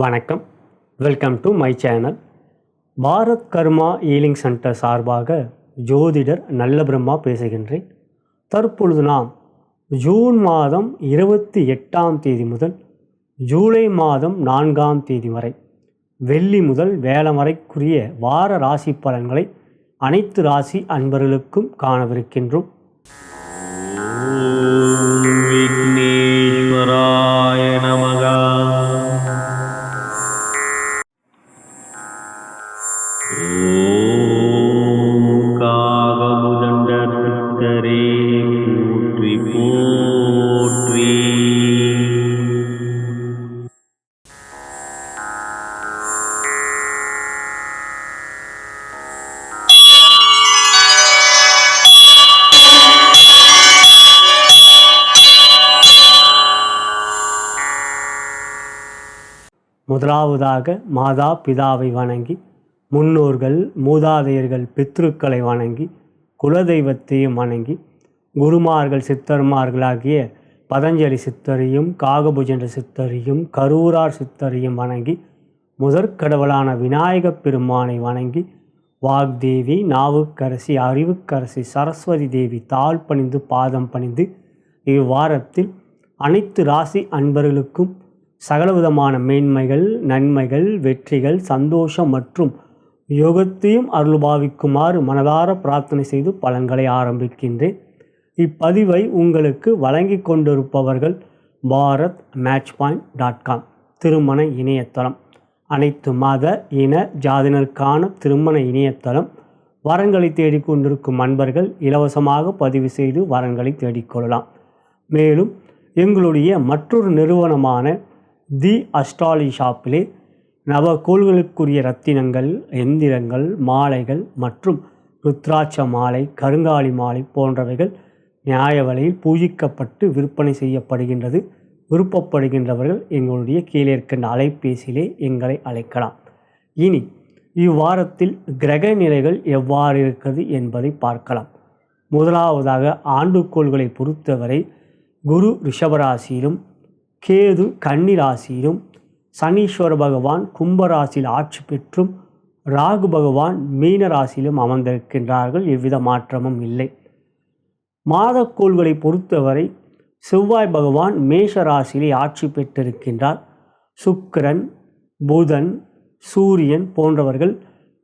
வணக்கம், welcome to my channel. Bharat karma healing centre சார்பாக ஜோதிடர் நல்ல பிரம்மா பேசுகின்றேன். தற்பொழுது நாம் ஜூன் மாதம் 28ஆம் தேதி முதல் ஜூலை மாதம் 4ஆம் தேதி வரை வெள்ளி முதல் வேலம் வரைக்குரிய வார ராசி பலன்களை அனைத்து ராசி அன்பர்களுக்கும் காணவிருக்கின்றோம். விக்னேஸ்வராய நமக. முதலாவதாக மாதா பிதாவை வணங்கி, முன்னோர்கள் மூதாதையர்கள் பித்ருக்களை வணங்கி, குலதெய்வத்தையும் வணங்கி, குருமார்கள் சித்தர்மார்களாகிய பதஞ்சலி சித்தரையும் காகபுஜண்ட சித்தரையும் கரூரார் சித்தரையும் வணங்கி, முதற்கடவுளான விநாயகப் பெருமானை வணங்கி, வாக்தேவி நாவுக்கரசி அறிவுக்கரசி சரஸ்வதி தேவி தாழ் பணிந்து பாதம் பணிந்து இவ்வாரத்தில் அனைத்து ராசி அன்பர்களுக்கும் சகலவிதமான மேன்மைகள், நன்மைகள், வெற்றிகள், சந்தோஷம் மற்றும் யோகத்தையும் அருள்பாவிக்குமாறு மனதார பிரார்த்தனை செய்து பலன்களை ஆரம்பிக்கின்றேன். இப்பதிவை உங்களுக்கு வழங்கி கொண்டிருப்பவர்கள் bharatmatchpoint.com திருமண இணையதளம். அனைத்து மத இன ஜாதியினருக்கான திருமண இணையதளம். வரன்களை தேடிக்கொண்டிருக்கும் அன்பர்கள் இலவசமாக பதிவு செய்து வரன்களை தேடிக்கொள்ளலாம். மேலும் எங்களுடைய மற்றொரு நிறுவனமான தி அஸ்ட்ராலஜி ஷாப்பிலே நவகோள்களுக்குரிய ரத்தினங்கள், எந்திரங்கள், மாலைகள் மற்றும் ருத்ராட்ச மாலை, கருங்காலி மாலை போன்றவைகள் நியாய விலையில் பூஜிக்கப்பட்டு விற்பனை செய்யப்படுகின்றது. விருப்பப்படுகின்றவர்கள் எங்களுடைய கீழே இருக்கின்ற அலைபேசியிலே எங்களை அழைக்கலாம். இனி இவ்வாரத்தில் கிரக நிலைகள் எவ்வாறு இருக்கிறது என்பதை பார்க்கலாம். முதலாவதாக ஆண்டுகோள்களை பொறுத்தவரை குரு ரிஷபராசியிலும், கேது கன்னி ராசியிலும், சனீஸ்வர பகவான் கும்பராசியில் ஆட்சி பெற்றும், ராகு பகவான் மீன ராசியிலும் அமர்ந்திருக்கின்றார்கள். எவ்வித மாற்றமும் இல்லை. மாதக்கோள்களை பொறுத்தவரை செவ்வாய் பகவான் மேஷ ராசியிலே ஆட்சி பெற்றிருக்கின்றார். சுக்கிரன், புதன், சூரியன் போன்றவர்கள்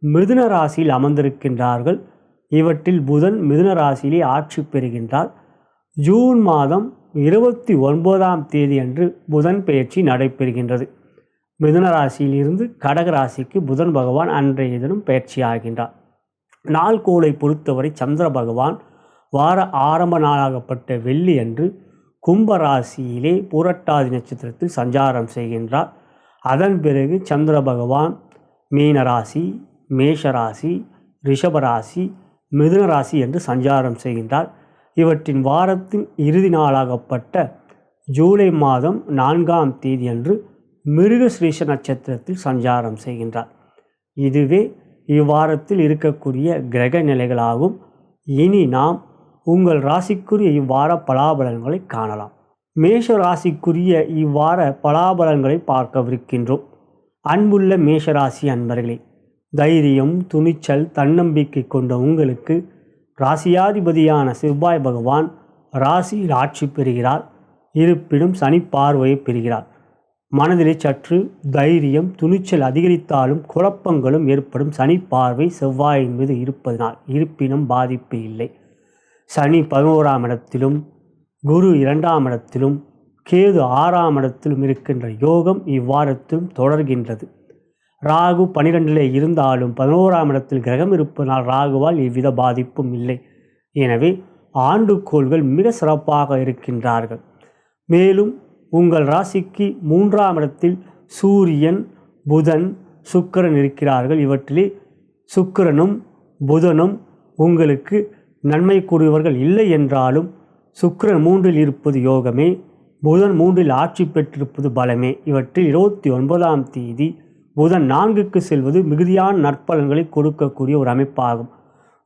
மிதுன ராசியில் அமர்ந்திருக்கின்றார்கள். இவற்றில் புதன் மிதுன ராசியிலே ஆட்சி பெறுகின்றார். ஜூன் மாதம் 29ஆம் தேதி அன்று புதன் பெயர்ச்சி நடைபெறுகின்றது. மிதுன ராசியிலிருந்து கடக ராசிக்கு புதன் பகவான் அன்றைய தினம் பயிற்சி ஆகின்றார். நாள்கோளை பொறுத்தவரை சந்திர பகவான் வார ஆரம்ப நாளாகப்பட்ட வெள்ளி அன்று கும்ப ராசியிலே புரட்டாதி நட்சத்திரத்தில் சஞ்சாரம் செய்கின்றார். அதன் பிறகு சந்திர பகவான் மீனராசி, மேஷராசி, ரிஷபராசி, மிதுன ராசி என்று சஞ்சாரம் செய்கின்றார். இவற்றின் வாரத்தின் இறுதி நாளாகப்பட்ட ஜூலை மாதம் 4ஆம் தேதி அன்று மிருகஸ்ரீஷ நட்சத்திரத்தில் சஞ்சாரம் செய்கின்றார். இதுவே இவ்வாரத்தில் இருக்கக்கூடிய கிரக நிலைகளாகும். இனி நாம் உங்கள் ராசிக்குரிய இவ்வார பலாபலன்களை காணலாம். மேஷ ராசிக்குரிய இவ்வார பலாபலன்களை பார்க்கவிருக்கின்றோம். அன்புள்ள மேஷராசி அன்பர்களே, தைரியம், துணிச்சல், தன்னம்பிக்கை கொண்ட உங்களுக்கு ராசியாதிபதியான செவ்வாய் பகவான் ராசியில் ஆட்சி பெறுகிறார். இருப்பினும் சனி பார்வையை பெறுகிறார். மனதிலே சற்று தைரியம், துணிச்சல் அதிகரித்தாலும் குழப்பங்களும் ஏற்படும். சனி பார்வை செவ்வாயின் மீது இருப்பதனால் இருப்பினும் பாதிப்பு இல்லை. சனி 11ஆம் இடத்திலும், குரு 2ஆம் இடத்திலும், கேது 6ஆம் இடத்திலும் இருக்கின்ற யோகம் இவ்வாரத்திலும் தொடர்கின்றது. ராகு 12 இருந்தாலும் 11ஆம் இடத்தில் கிரகம் இருப்பதனால் ராகுவால் எவ்வித பாதிப்பும் இல்லை. எனவே ஆண்டுகோள்கள் மிக சிறப்பாக இருக்கின்றார்கள். மேலும் உங்கள் ராசிக்கு 3ஆம் இடத்தில் சூரியன், புதன், சுக்கிரன் இருக்கிறார்கள். இவற்றிலே சுக்கிரனும் புதனும் உங்களுக்கு நன்மை கூறியவர்கள் இல்லை என்றாலும் சுக்கிரன் 3இல் இருப்பது யோகமே, புதன் 3இல் ஆட்சி பெற்றிருப்பது பலமே. இவற்றில் 29ஆம் தேதி புதன் 4க்கு செல்வது மிகுதியான நற்பலன்களை கொடுக்கக்கூடிய ஒரு அமைப்பாகும்.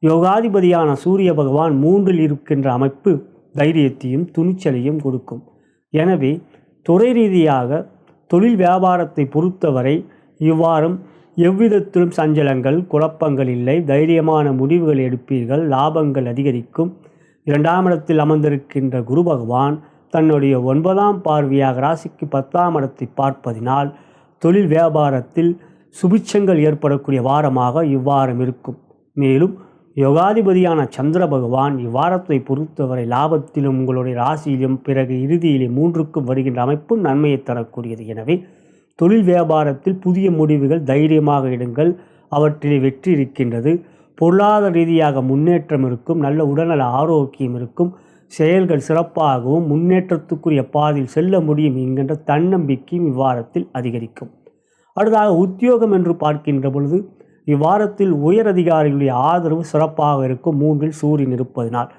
யோகாதிபதியான சூரிய பகவான் 3இல் இருக்கின்ற அமைப்பு தைரியத்தையும் துணிச்சலையும் கொடுக்கும். எனவே துறை ரீதியாக தொழில் வியாபாரத்தை பொறுத்தவரை இவ்வாரம் எவ்விதத்திலும் சஞ்சலங்கள் குழப்பங்கள் இல்லை. தைரியமான முடிவுகள் எடுப்பீர்கள். லாபங்கள் அதிகரிக்கும். 2ஆம் இடத்தில் அமர்ந்திருக்கின்ற குரு பகவான் தன்னுடைய 9ஆம் பார்வையாக ராசிக்கு 10ஆம் இடத்தை பார்ப்பதினால் தொழில் வியாபாரத்தில் சுபிட்சங்கள் ஏற்படக்கூடிய வாரமாக இவ்வாரம் இருக்கும். மேலும் யோகாதிபதியான சந்திர பகவான் இவ்வாரத்தை பொறுத்தவரை லாபத்திலும் உங்களுடைய ராசியிலும் பிறகு இறுதியிலே 3க்கும் வருகின்ற அமைப்பு நன்மையை தரக்கூடியது. எனவே தொழில் வியாபாரத்தில் புதிய முடிவுகள் தைரியமாக எடுங்கள். அவற்றிலே வெற்றி இருக்கின்றது. பொருளாதார ரீதியாக முன்னேற்றம் இருக்கும். நல்ல உடல்நல ஆரோக்கியம் இருக்கும். செயல்கள் சிறப்பாகவும் முன்னேற்றத்துக்குரிய பாதையில் செல்ல முடியும் என்கின்ற தன்னம்பிக்கையும் இவ்வாரத்தில் அதிகரிக்கும். அடுத்ததாக உத்தியோகம் என்று பார்க்கின்ற பொழுது இவ்வாரத்தில் உயர் அதிகாரிகளுடைய ஆதரவு சிறப்பாக இருக்கும். 3இல் சூரியன் இருப்பதனால்.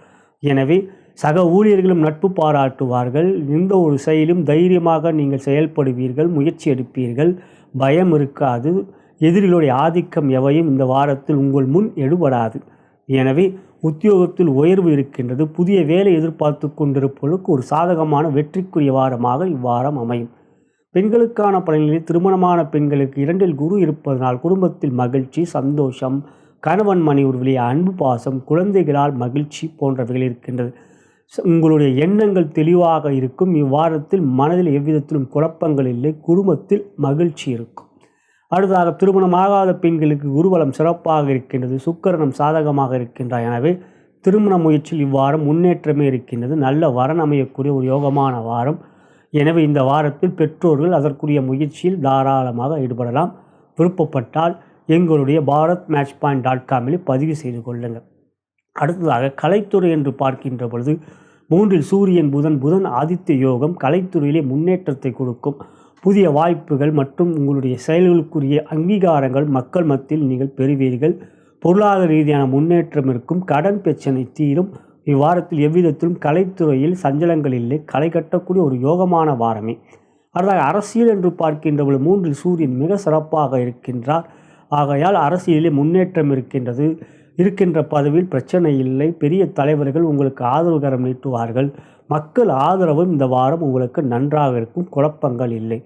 எனவே சக ஊழியர்களும் நட்பு பாராட்டுவார்கள். எந்த ஒரு செயலும் தைரியமாக நீங்கள் செயல்படுவீர்கள். முயற்சி எடுப்பீர்கள். பயம் இருக்காது. எதிரிகளுடைய ஆதிக்கம் எவையும் இந்த வாரத்தில் உங்கள் முன் எடுபடாது. எனவே உத்தியோகத்தில் உயர்வு இருக்கின்றது. புதிய வேலை எதிர்பார்த்து கொண்டிருப்பவர்களுக்கு ஒரு சாதகமான வெற்றிக்குரிய வாரமாக இவ்வாரம் அமையும். பெண்களுக்கான பலன்களில் திருமணமான பெண்களுக்கு 2இல் குரு இருப்பதனால் குடும்பத்தில் மகிழ்ச்சி, சந்தோஷம், கணவன் மனைவியுடைய அன்பு பாசம், குழந்தைகளால் மகிழ்ச்சி போன்றவைகள் இருக்கின்றது. உங்களுடைய எண்ணங்கள் தெளிவாக இருக்கும். இவ்வாரத்தில் மனதில் எவ்விதத்திலும் குழப்பங்கள் இல்லை. குடும்பத்தில் மகிழ்ச்சி இருக்கும். அடுத்ததாக திருமணமாகாத பெண்களுக்கு குருபலம் சிறப்பாக இருக்கின்றது. சுக்கிரனும் சாதகமாக இருக்கின்றார். எனவே திருமண முயற்சியில் இவ்வாரம் முன்னேற்றமே இருக்கின்றது. நல்ல வரன் அமையக்கூடிய ஒரு யோகமான வாரம். எனவே இந்த வாரத்தில் பெற்றோர்கள் அதற்குரிய முயற்சியில் தாராளமாக ஈடுபடலாம். விருப்பப்பட்டால் எங்களுடைய bharatmatchpoint.com பதிவு செய்து கொள்ளுங்கள். அடுத்ததாக கலைத்துறை என்று பார்க்கின்ற பொழுது 3இல் சூரியன் புதன் ஆதித்ய யோகம் கலைத்துறையிலே முன்னேற்றத்தை கொடுக்கும். புதிய வாய்ப்புகள் மற்றும் உங்களுடைய செயல்களுக்குரிய அங்கீகாரங்கள் மக்கள் மத்தியில் நீங்கள் பெறுவீர்கள். பொருளாதார ரீதியான முன்னேற்றம் இருக்கும். கடன் பிரச்சனை தீரும். இவ்வாரத்தில் எவ்விதத்திலும் கலைத்துறையில் சஞ்சலங்கள் இல்லை. களை கட்டக்கூடிய ஒரு யோகமான வாரமே. அடுத்ததாக அரசியல் என்று பார்க்கின்ற பொழுது 3இல் சூரியன் மிக சிறப்பாக இருக்கின்றார். ஆகையால் அரசியலிலே முன்னேற்றம் இருக்கின்றது. இருக்கின்ற பதவியில் பிரச்சனை இல்லை. பெரிய தலைவர்கள் உங்களுக்கு ஆதரவுகரம் நீட்டுவார்கள். மக்கள் ஆதரவும் இந்த வாரம் உங்களுக்கு நன்றாக இருக்கும். குழப்பங்கள் இல்லை.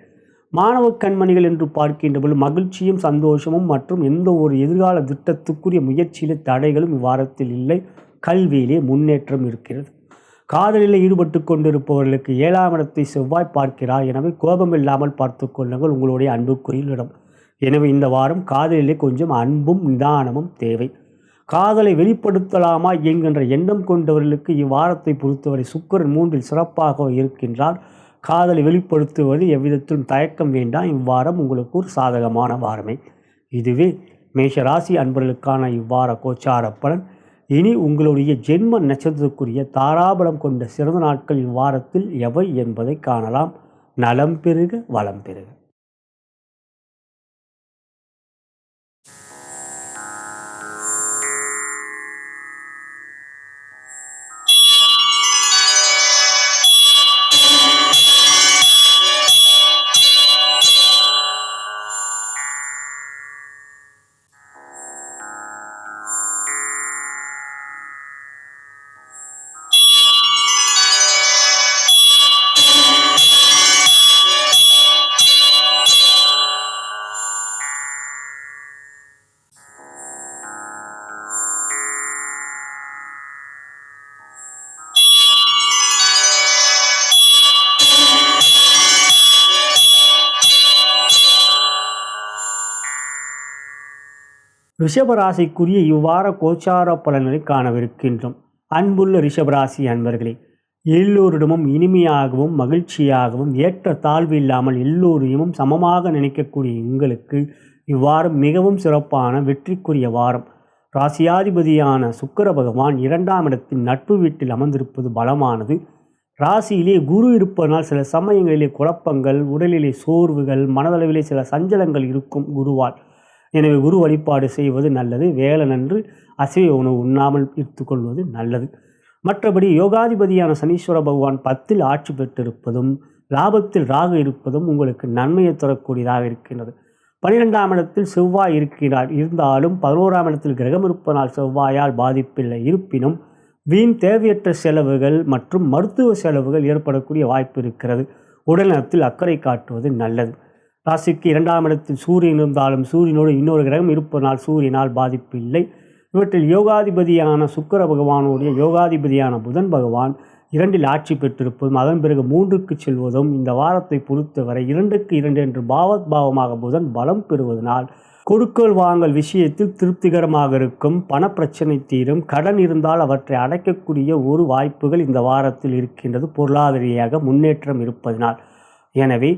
மாணவ கண்மணிகள் என்று பார்க்கின்ற பொழுது மகிழ்ச்சியும் சந்தோஷமும் மற்றும் எந்த ஒரு எதிர்கால திட்டத்துக்குரிய முயற்சியிலே தடைகளும் இவ்வாரத்தில் இல்லை. கல்வியிலே முன்னேற்றம் இருக்கிறது. காதலில் ஈடுபட்டு கொண்டிருப்பவர்களுக்கு 7ஆம் இடத்தை செவ்வாய் பார்க்கிறார். எனவே கோபம் இல்லாமல் பார்த்து கொள்ளுங்கள் உங்களுடைய அன்புக்குறியிடம். எனவே இந்த வாரம் காதலிலே கொஞ்சம் அன்பும் நிதானமும் தேவை. காதலை வெளிப்படுத்தலாமா என்கின்ற எண்ணம் கொண்டவர்களுக்கு இவ்வாரத்தை பொறுத்தவரை சுக்கிரன் 3இல் சிறப்பாக இருக்கின்றார். காதலை வெளிப்படுத்துவது எவ்விதத்திலும் தயக்கம் வேண்டாம். இவ்வாரம் உங்களுக்கு ஒரு சாதகமான வாரமே. இதுவே மேஷராசி அன்பர்களுக்கான இவ்வார கோச்சார பலன். இனி உங்களுடைய ஜென்ம நட்சத்திரத்துக்குரிய தாராபலம் கொண்ட சிறந்த நாட்கள் இவ்வாரத்தில் எவை என்பதை காணலாம். நலம் பெருக வளம் பெருக. ரிஷபராசிக்குரிய இவ்வார கோச்சார பலன்களை காணவிருக்கின்றோம். அன்புள்ள ரிஷபராசி அன்பர்களே, எல்லோரிடமும் இனிமையாகவும் மகிழ்ச்சியாகவும் ஏற்ற தாழ்வு இல்லாமல் எல்லோரையும் சமமாக நினைக்கக்கூடிய உங்களுக்கு இவ்வாரம் மிகவும் சிறப்பான வெற்றிக்குரிய வாரம். ராசியாதிபதியான சுக்கிர பகவான் 2ஆம் இடத்தின் நட்பு வீட்டில் அமர்ந்திருப்பது பலமானது. ராசியிலே குரு இருப்பதனால் சில சமயங்களிலே குழப்பங்கள், உடலிலே சோர்வுகள், மனதளவிலே சில சஞ்சலங்கள் இருக்கும் குருவால். எனவே குரு வழிபாடு செய்வது நல்லது. வேலனன்று அசைவ உணவு உண்ணாமல் எடுத்துக்கொள்வது நல்லது. மற்றபடி யோகாதிபதியான சனீஸ்வர பகவான் 10இல் ஆட்சி பெற்றிருப்பதும் லாபத்தில் ராகு இருப்பதும் உங்களுக்கு நன்மையை தரக்கூடியதாக இருக்கின்றது. 12ஆம் இடத்தில் செவ்வாய் இருந்தாலும் 11ஆம் இடத்தில் கிரகம் இருப்பதனால் செவ்வாயால் பாதிப்பில்லை. இருப்பினும் வீண் தேவையற்ற செலவுகள் மற்றும் மருத்துவ செலவுகள் ஏற்படக்கூடிய வாய்ப்பு இருக்கிறது. உடல்நலத்தில் அக்கறை காட்டுவது நல்லது. ராசிக்கு 2ஆம் இடத்தில் சூரியன் இருந்தாலும் சூரியனோடு இன்னொரு கிரகம் இருப்பதனால் சூரியனால் பாதிப்பு இல்லை. இவற்றில் யோகாதிபதியான சுக்கிர பகவானுடைய யோகாதிபதியான புதன் பகவான் 2இல் ஆட்சி பெற்றிருப்பதும் அதன் பிறகு 3க்கு செல்வதும் இந்த வாரத்தை பொறுத்தவரை 2க்கு 2 என்று பாவமாக புதன் பலம் பெறுவதனால் கொடுக்கல் வாங்கல் விஷயத்தில் திருப்திகரமாக இருக்கும். பணப்பிரச்சனை தீரும். கடன் இருந்தால் அவற்றை அடைக்கக்கூடிய ஒரு வாய்ப்புகள் இந்த வாரத்தில் இருக்கின்றது. பொருளாதார ரீதியாக முன்னேற்றம் இருப்பதனால். எனவே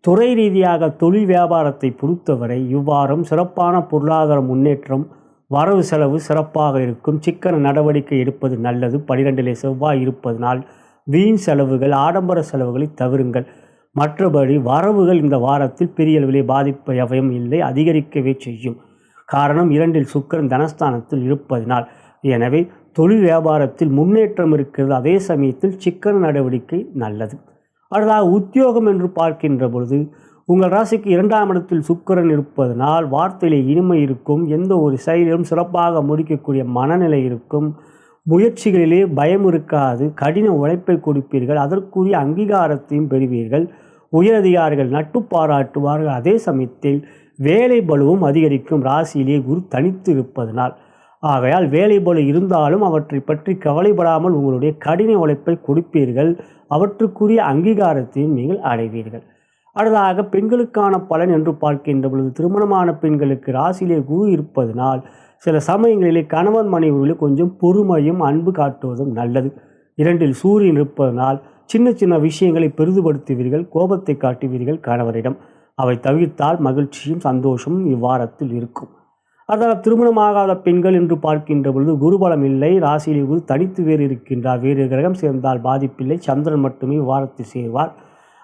துறை ரீதியாக தொழில் வியாபாரத்தை பொறுத்தவரை இவ்வாரம் சிறப்பான பொருளாதார முன்னேற்றம், வரவு செலவு சிறப்பாக இருக்கும். சிக்கன நடவடிக்கை எடுப்பது நல்லது. 12லே செவ்வாய் இருப்பதனால் வீண் செலவுகள், ஆடம்பர செலவுகளை தவிருங்கள். மற்றபடி வரவுகள் இந்த வாரத்தில் பெரிய அளவிலே பாதிப்பு எவையும் இல்லை, அதிகரிக்கவே செய்யும். காரணம் 2இல் சுக்கிரன் தனஸ்தானத்தில் இருப்பதனால். எனவே தொழில் வியாபாரத்தில் முன்னேற்றம் இருக்கிறது. அதே சமயத்தில் சிக்கன நடவடிக்கை நல்லது. அடுத்ததாக உத்தியோகம் என்று பார்க்கின்ற பொழுது உங்கள் ராசிக்கு 2ஆம் இடத்தில் சுக்கிரன் இருப்பதனால் வார்த்தையிலே இனிமை இருக்கும். எந்த ஒரு செயலிலும் சிறப்பாக முடிக்கக்கூடிய மனநிலை இருக்கும். முயற்சிகளிலே பயம் இருக்காது. கடின உழைப்பை கொடுப்பீர்கள். அதற்குரிய அங்கீகாரத்தையும் பெறுவீர்கள். உயரதிகாரிகள் நட்பு பாராட்டுவார்கள். அதே சமயத்தில் வேலை பளுவும் அதிகரிக்கும். ராசியிலே குரு தனித்து இருப்பதனால். ஆகையால் வேலை பளு இருந்தாலும் அவற்றை பற்றி கவலைப்படாமல் உங்களுடைய கடின உழைப்பை கொடுப்பீர்கள். அவற்றுக்குரிய அங்கீகாரத்தையும் நீங்கள் அடைவீர்கள். அடுத்ததாக பெண்களுக்கான பலன் என்று பார்க்கின்ற பொழுது திருமணமான பெண்களுக்கு ராசியிலே குரு இருப்பதனால் சில சமயங்களிலே கணவன் மனைவிகளில் கொஞ்சம் பொறுமையும் அன்பு காட்டுவதும் நல்லது. 2இல் சூரியன் இருப்பதனால் சின்ன சின்ன விஷயங்களை பெரிதுபடுத்துவீர்கள். கோபத்தை காட்டுவீர்கள் கணவரிடம். அவை தவிர்த்தால் மகிழ்ச்சியும் சந்தோஷமும் இவ்வாரத்தில் இருக்கும். அதனால் திருமணமாகாத பெண்கள் என்று பார்க்கின்ற பொழுது குருபலம் இல்லை. ராசியிலே குரு தனித்து வேறு இருக்கின்றார். வேறு கிரகம் சேர்ந்தால் பாதிப்பில்லை. சந்திரன் மட்டுமே இவ்வாரத்தில் சேர்வார்.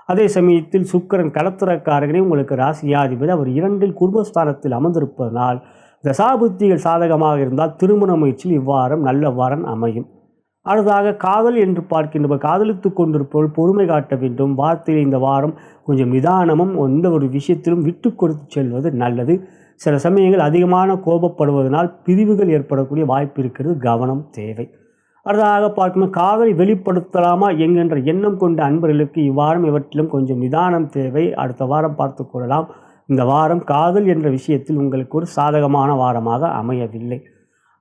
அதே சமயத்தில் சுக்கிரன் கலத்திரக்காரகனே உங்களுக்கு ராசியாதிபதி. அவர் 2இல் குடும்பஸ்தானத்தில் அமர்ந்திருப்பதனால் தசாபுத்திகள் சாதகமாக இருந்தால் திருமண முயற்சியில் இவ்வாரம் நல்ல வாரம் அமையும். அடுத்ததாக காதல் என்று பார்க்கின்ற காதலித்து கொண்டிருப்பவர்கள் பொறுமை காட்ட வேண்டும். வார்த்தையில் இந்த வாரம் கொஞ்சம் நிதானமும் எந்த ஒரு விஷயத்திலும் விட்டு கொடுத்து செல்வது நல்லது. சில சமயங்கள் அதிகமான கோபப்படுவதனால் பிரிவுகள் ஏற்படக்கூடிய வாய்ப்பு இருக்கிறது. கவனம் தேவை. அடுத்ததாக பார்க்கும்போது காதலை வெளிப்படுத்தலாமா என்கின்ற எண்ணம் கொண்ட அன்பர்களுக்கு இவ்வாரம் இவற்றிலும் கொஞ்சம் நிதானம் தேவை. அடுத்த வாரம் பார்த்து கொள்ளலாம். இந்த வாரம் காதல் என்ற விஷயத்தில் உங்களுக்கு ஒரு சாதகமான வாரமாக அமையவில்லை.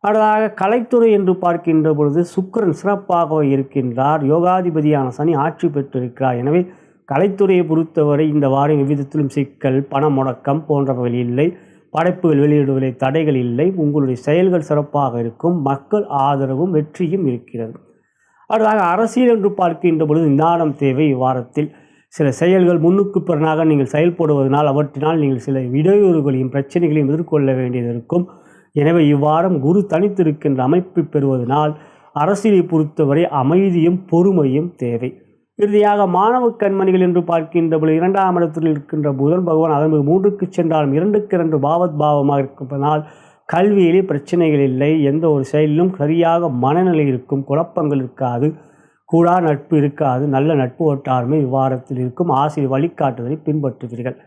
அடுத்ததாக கலைத்துறை என்று பார்க்கின்ற பொழுது சுக்கிரன் சிறப்பாக இருக்கின்றார். யோகாதிபதியான சனி ஆட்சி பெற்றிருக்கிறார். எனவே கலைத்துறையை பொறுத்தவரை இந்த வாரம் எவ்விதத்திலும் சிக்கல், பண முடக்கம் போன்றவர்கள் இல்லை. படைப்புகள் வெளியிடுவதில் தடைகள் இல்லை. உங்களுடைய செயல்கள் சிறப்பாக இருக்கும். மக்கள் ஆதரவும் வெற்றியும் இருக்கிறது. அடுத்ததாக அரசியல் என்று பார்க்கின்ற பொழுது நிதானம் தேவை. இவ்வாரத்தில் சில செயல்கள் முன்னுக்கு பிறனாக நீங்கள் செயல்படுவதனால் அவற்றினால் நீங்கள் சில இடையூறுகளையும் பிரச்சனைகளையும் எதிர்கொள்ள வேண்டியது இருக்கும். எனவே இவ்வாரம் குரு தனித்திருக்கின்ற அமைப்பை பெறுவதனால் அரசியலை பொறுத்தவரை அமைதியும் பொறுமையும் தேவை. இறுதியாக மாணவ கண்மணிகள் என்று பார்க்கின்ற பொழுது 2ஆம் இடத்தில் இருக்கின்ற புதன் பகவான் அதன் 3க்கு சென்றாலும் 2க்கு 2 பாவமாக இருப்பதனால் கல்வியிலே பிரச்சனைகள் இல்லை. எந்த ஒரு செயலிலும் சரியாக மனநிலை இருக்கும். குழப்பங்கள் இருக்காது. கூடா நட்பு இருக்காது. நல்ல நட்பு வட்டாரமே இவ்வாரத்தில் இருக்கும். ஆசிரியர் வழிகாட்டுதலை பின்பற்றுவீர்கள்.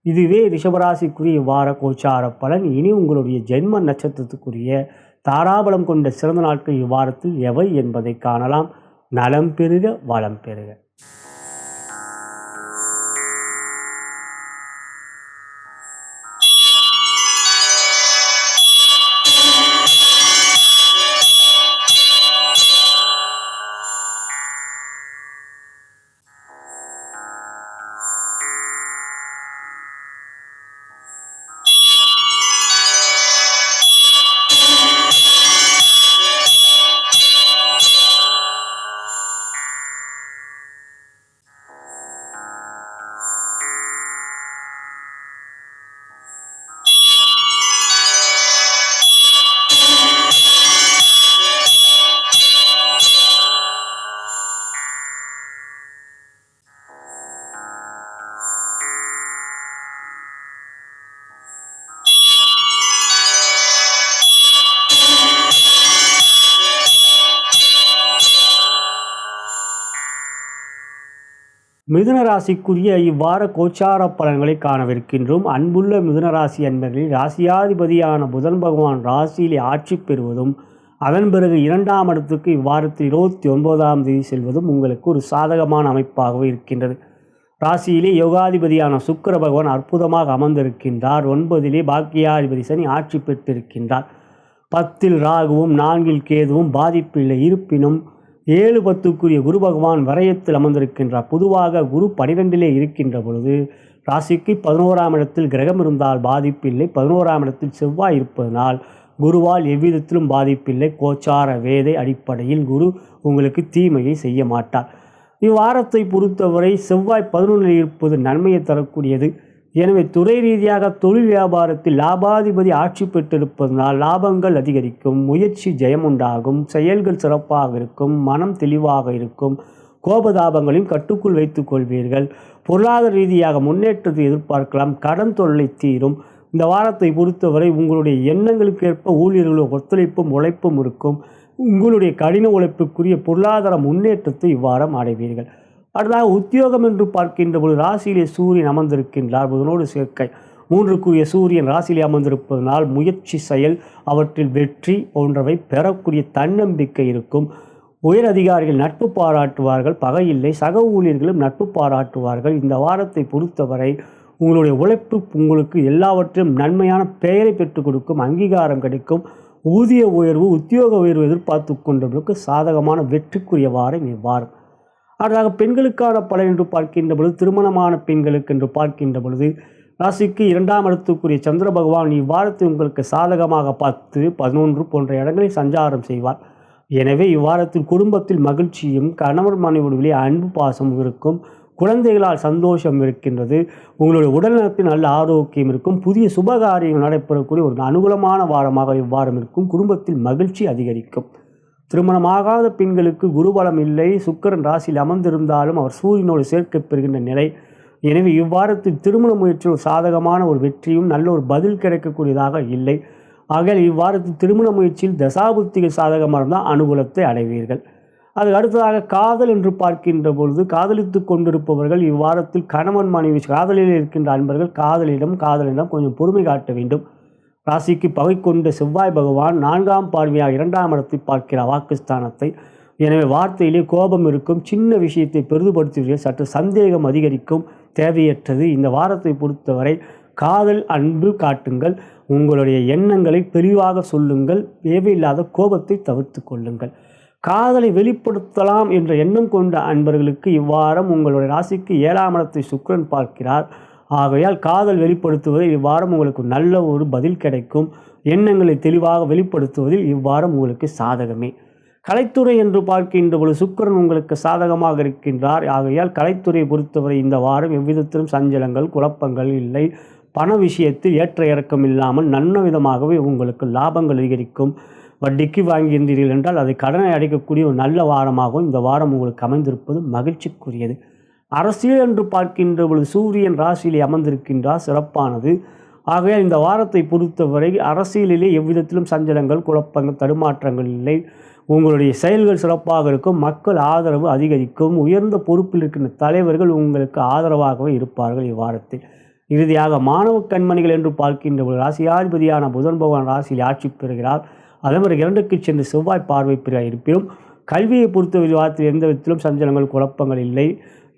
இதுவே ரிஷபராசிக்குரிய இவ்வார கோச்சார பலன். இனி உங்களுடைய ஜென்ம நட்சத்திரத்துக்குரிய தாராபலம் கொண்ட சிறந்த நாட்கள் இவ்வாரத்தில் எவை என்பதை காணலாம். நலம் பெருக வளம் பெருக. மிதுன ராசிக்குரிய இவ்வார கோச்சார பலன்களை காணவிருக்கின்றோம். அன்புள்ள மிதுனராசி அன்பர்களில் ராசியாதிபதியான புதன் பகவான் ராசியிலே ஆட்சி பெறுவதும் அதன் பிறகு 2ஆம் இடத்துக்கு இவ்வாரத்தில் 29ஆம் தேதி செல்வதும் உங்களுக்கு ஒரு சாதகமான அமைப்பாகவே இருக்கின்றது. ராசியிலே யோகாதிபதியான சுக்கிர பகவான் அற்புதமாக அமர்ந்திருக்கின்றார். 9லே பாக்கியாதிபதி சனி ஆட்சி பெற்றிருக்கின்றார். 10ல் ராகுவும் 4ல் கேதுவும் பாதிப்பில்லை. இருப்பினும் 7, 10க்குரிய குரு பகவான் வரையத்தில் அமர்ந்திருக்கின்றார். பொதுவாக குரு 12லே இருக்கின்ற பொழுது ராசிக்கு 11ஆம் இடத்தில் கிரகம் இருந்தால் பாதிப்பில்லை. 11ஆம் இடத்தில் செவ்வாய் இருப்பதனால் குருவால் எவ்விதத்திலும் பாதிப்பில்லை. கோச்சார வேதை அடிப்படையில் குரு உங்களுக்கு தீமையை செய்ய மாட்டார். இவ்வாரத்தை பொறுத்தவரை செவ்வாய் 11ல் இருப்பது நன்மையை தரக்கூடியது. எனவே துறை ரீதியாக தொழில் வியாபாரத்தில் லாபாதிபதி ஆட்சி பெற்றிருப்பதனால் லாபங்கள் அதிகரிக்கும், முயற்சி ஜெயமுண்டாகும், செயல்கள் சிறப்பாக இருக்கும், மனம் தெளிவாக இருக்கும், கோபதாபங்களையும் கட்டுக்குள் வைத்துக் கொள்வீர்கள். பொருளாதார ரீதியாக முன்னேற்றத்தை எதிர்பார்க்கலாம். கடன் தொல்லை தீரும். இந்த வாரத்தை பொறுத்தவரை உங்களுடைய எண்ணங்களுக்கு ஏற்ப ஊழியர்களுடைய ஒத்துழைப்பும் உழைப்பும் இருக்கும். உங்களுடைய கடின உழைப்புக்குரிய பொருளாதார முன்னேற்றத்தை இவ்வாரம் அடைவீர்கள். அடுத்ததாக உத்தியோகம் என்று பார்க்கின்ற பொழுது ராசியிலே சூரியன் அமர்ந்திருக்கின்றார். புதனோடு சேர்க்கை. 3க்குரிய சூரியன் ராசியிலே அமர்ந்திருப்பதனால் முயற்சி, செயல், அவற்றில் வெற்றி போன்றவை பெறக்கூடிய தன்னம்பிக்கை இருக்கும். உயர் அதிகாரிகள் நட்பு பாராட்டுவார்கள். பகையில்லை. சக ஊழியர்களும் நட்பு பாராட்டுவார்கள். இந்த வாரத்தை பொறுத்தவரை உங்களுடைய உழைப்பு உங்களுக்கு எல்லாவற்றையும் நன்மையான பெயரை பெற்றுக் கொடுக்கும். அங்கீகாரம் கிடைக்கும். ஊதிய உயர்வு, உத்தியோக உயர்வு எதிர்பார்த்து கொண்டவர்களுக்கு சாதகமான வெற்றிக்குரிய வாரம் இவ்வாரம். அடுத்ததாக பெண்களுக்கான பலன் என்று பார்க்கின்ற பொழுது திருமணமான பெண்களுக்கு என்று பார்க்கின்ற பொழுது ராசிக்கு 2ஆம் இடத்துக்குரிய சந்திர பகவான் இவ்வாரத்தை உங்களுக்கு சாதகமாக 10, 11 போன்ற இடங்களில் சஞ்சாரம் செய்வார். எனவே இவ்வாரத்தில் குடும்பத்தில் மகிழ்ச்சியும் கணவர் மனைவியுடைய அன்பு பாசமும் இருக்கும். குழந்தைகளால் சந்தோஷம் இருக்கின்றது. உங்களுடைய உடல்நலத்தில் நல்ல ஆரோக்கியம் இருக்கும். புதிய சுபகாரியங்கள் நடைபெறக்கூடிய ஒரு அனுகூலமான வாரமாக இவ்வாரம் இருக்கும். குடும்பத்தில் மகிழ்ச்சி அதிகரிக்கும். திருமணமாகாத பெண்களுக்கு குருபலம் இல்லை. சுக்கிரன் ராசியில் அமர்ந்திருந்தாலும் அவர் சூரியனோடு சேர்க்கப் பெறுகின்ற நிலை. எனவே இவ்வாரத்தில் திருமண முயற்சியில் சாதகமான ஒரு வெற்றியும் நல்ல ஒரு பதில் கிடைக்கக்கூடியதாக இல்லை. ஆகையால் இவ்வாரத்தில் திருமண முயற்சியில் தசாபுத்திகள் சாதகமாக இருந்தால் அனுகூலத்தை அடைவீர்கள். அதுக்கு அடுத்ததாக காதல் என்று பார்க்கின்ற பொழுது காதலித்து கொண்டிருப்பவர்கள் இவ்வாரத்தில் கணவன் மனைவி காதலில் இருக்கின்ற அன்பர்கள் காதலிடம் கொஞ்சம் பொறுமை காட்ட வேண்டும். ராசிக்கு பகை கொண்ட செவ்வாய் பகவான் 4ஆம் பார்வையாக 2ஆம் இடத்தை பார்க்கிறார், வாக்குஸ்தானத்தை. எனவே வார்த்தையிலே கோபம் இருக்கும். சின்ன விஷயத்தை பெரிதுபடுத்துவீர்கள். சற்று சந்தேகம் அதிகரிக்கும். தேவையற்றது. இந்த வாரத்தை பொறுத்தவரை காதல், அன்பு காட்டுங்கள். உங்களுடைய எண்ணங்களை தெளிவாக சொல்லுங்கள். தேவையில்லாத கோபத்தை தவிர்த்து கொள்ளுங்கள். காதலை வெளிப்படுத்தலாம் என்ற எண்ணம் கொண்ட அன்பர்களுக்கு இவ்வாரம் உங்களுடைய ராசிக்கு 7ஆம் இடத்தை சுக்கிரன் பார்க்கிறார். ஆகையால் காதல் வெளிப்படுத்துவதில் இவ்வாரம் உங்களுக்கு நல்ல ஒரு பதில் கிடைக்கும். எண்ணங்களை தெளிவாக வெளிப்படுத்துவதில் இவ்வாரம் உங்களுக்கு சாதகமே. கலைத்துறை என்று பார்க்கின்ற பொழுது சுக்கிரன் உங்களுக்கு சாதகமாக இருக்கின்றார். ஆகையால் கலைத்துறையை பொறுத்தவரை இந்த வாரம் எவ்விதத்திலும் சஞ்சலங்கள், குழப்பங்கள் இல்லை. பண விஷயத்தில் ஏற்ற இறக்கம் இல்லாமல் நல்ல விதமாகவே உங்களுக்கு லாபங்கள் அதிகரிக்கும். வட்டிக்கு வாங்கியிருந்தீர்கள் என்றால் அதை கடனை அடைக்கக்கூடிய ஒரு நல்ல வாரமாகவும் இந்த வாரம் உங்களுக்கு அமைந்திருப்பது மகிழ்ச்சிக்குரியது. அரசியல் என்று பார்க்கின்ற பொழுது சூரியன் ராசியிலே அமர்ந்திருக்கின்றார். சிறப்பானது. ஆகையால் இந்த வாரத்தை பொறுத்தவரை அரசியலிலே எவ்விதத்திலும் சஞ்சலங்கள், குழப்பங்கள், தடுமாற்றங்கள் இல்லை. உங்களுடைய செயல்கள் சிறப்பாக இருக்கும். மக்கள் ஆதரவு அதிகரிக்கும். உயர்ந்த பொறுப்பில் இருக்கின்ற தலைவர்கள் உங்களுக்கு ஆதரவாகவே இருப்பார்கள் இவ்வாரத்தில். இறுதியாக மாணவ கண்மணிகள் என்று பார்க்கின்ற பொழுது ராசியாதிபதியான புதன் பகவான் ராசியில் ஆட்சி பெறுகிறார். அதே மாதிரி 2க்கு சென்று செவ்வாய் பார்வை பெற இருப்பினும் கல்வியை பொறுத்த விதத்தில் எந்த விதத்திலும் சஞ்சலங்கள், குழப்பங்கள் இல்லை.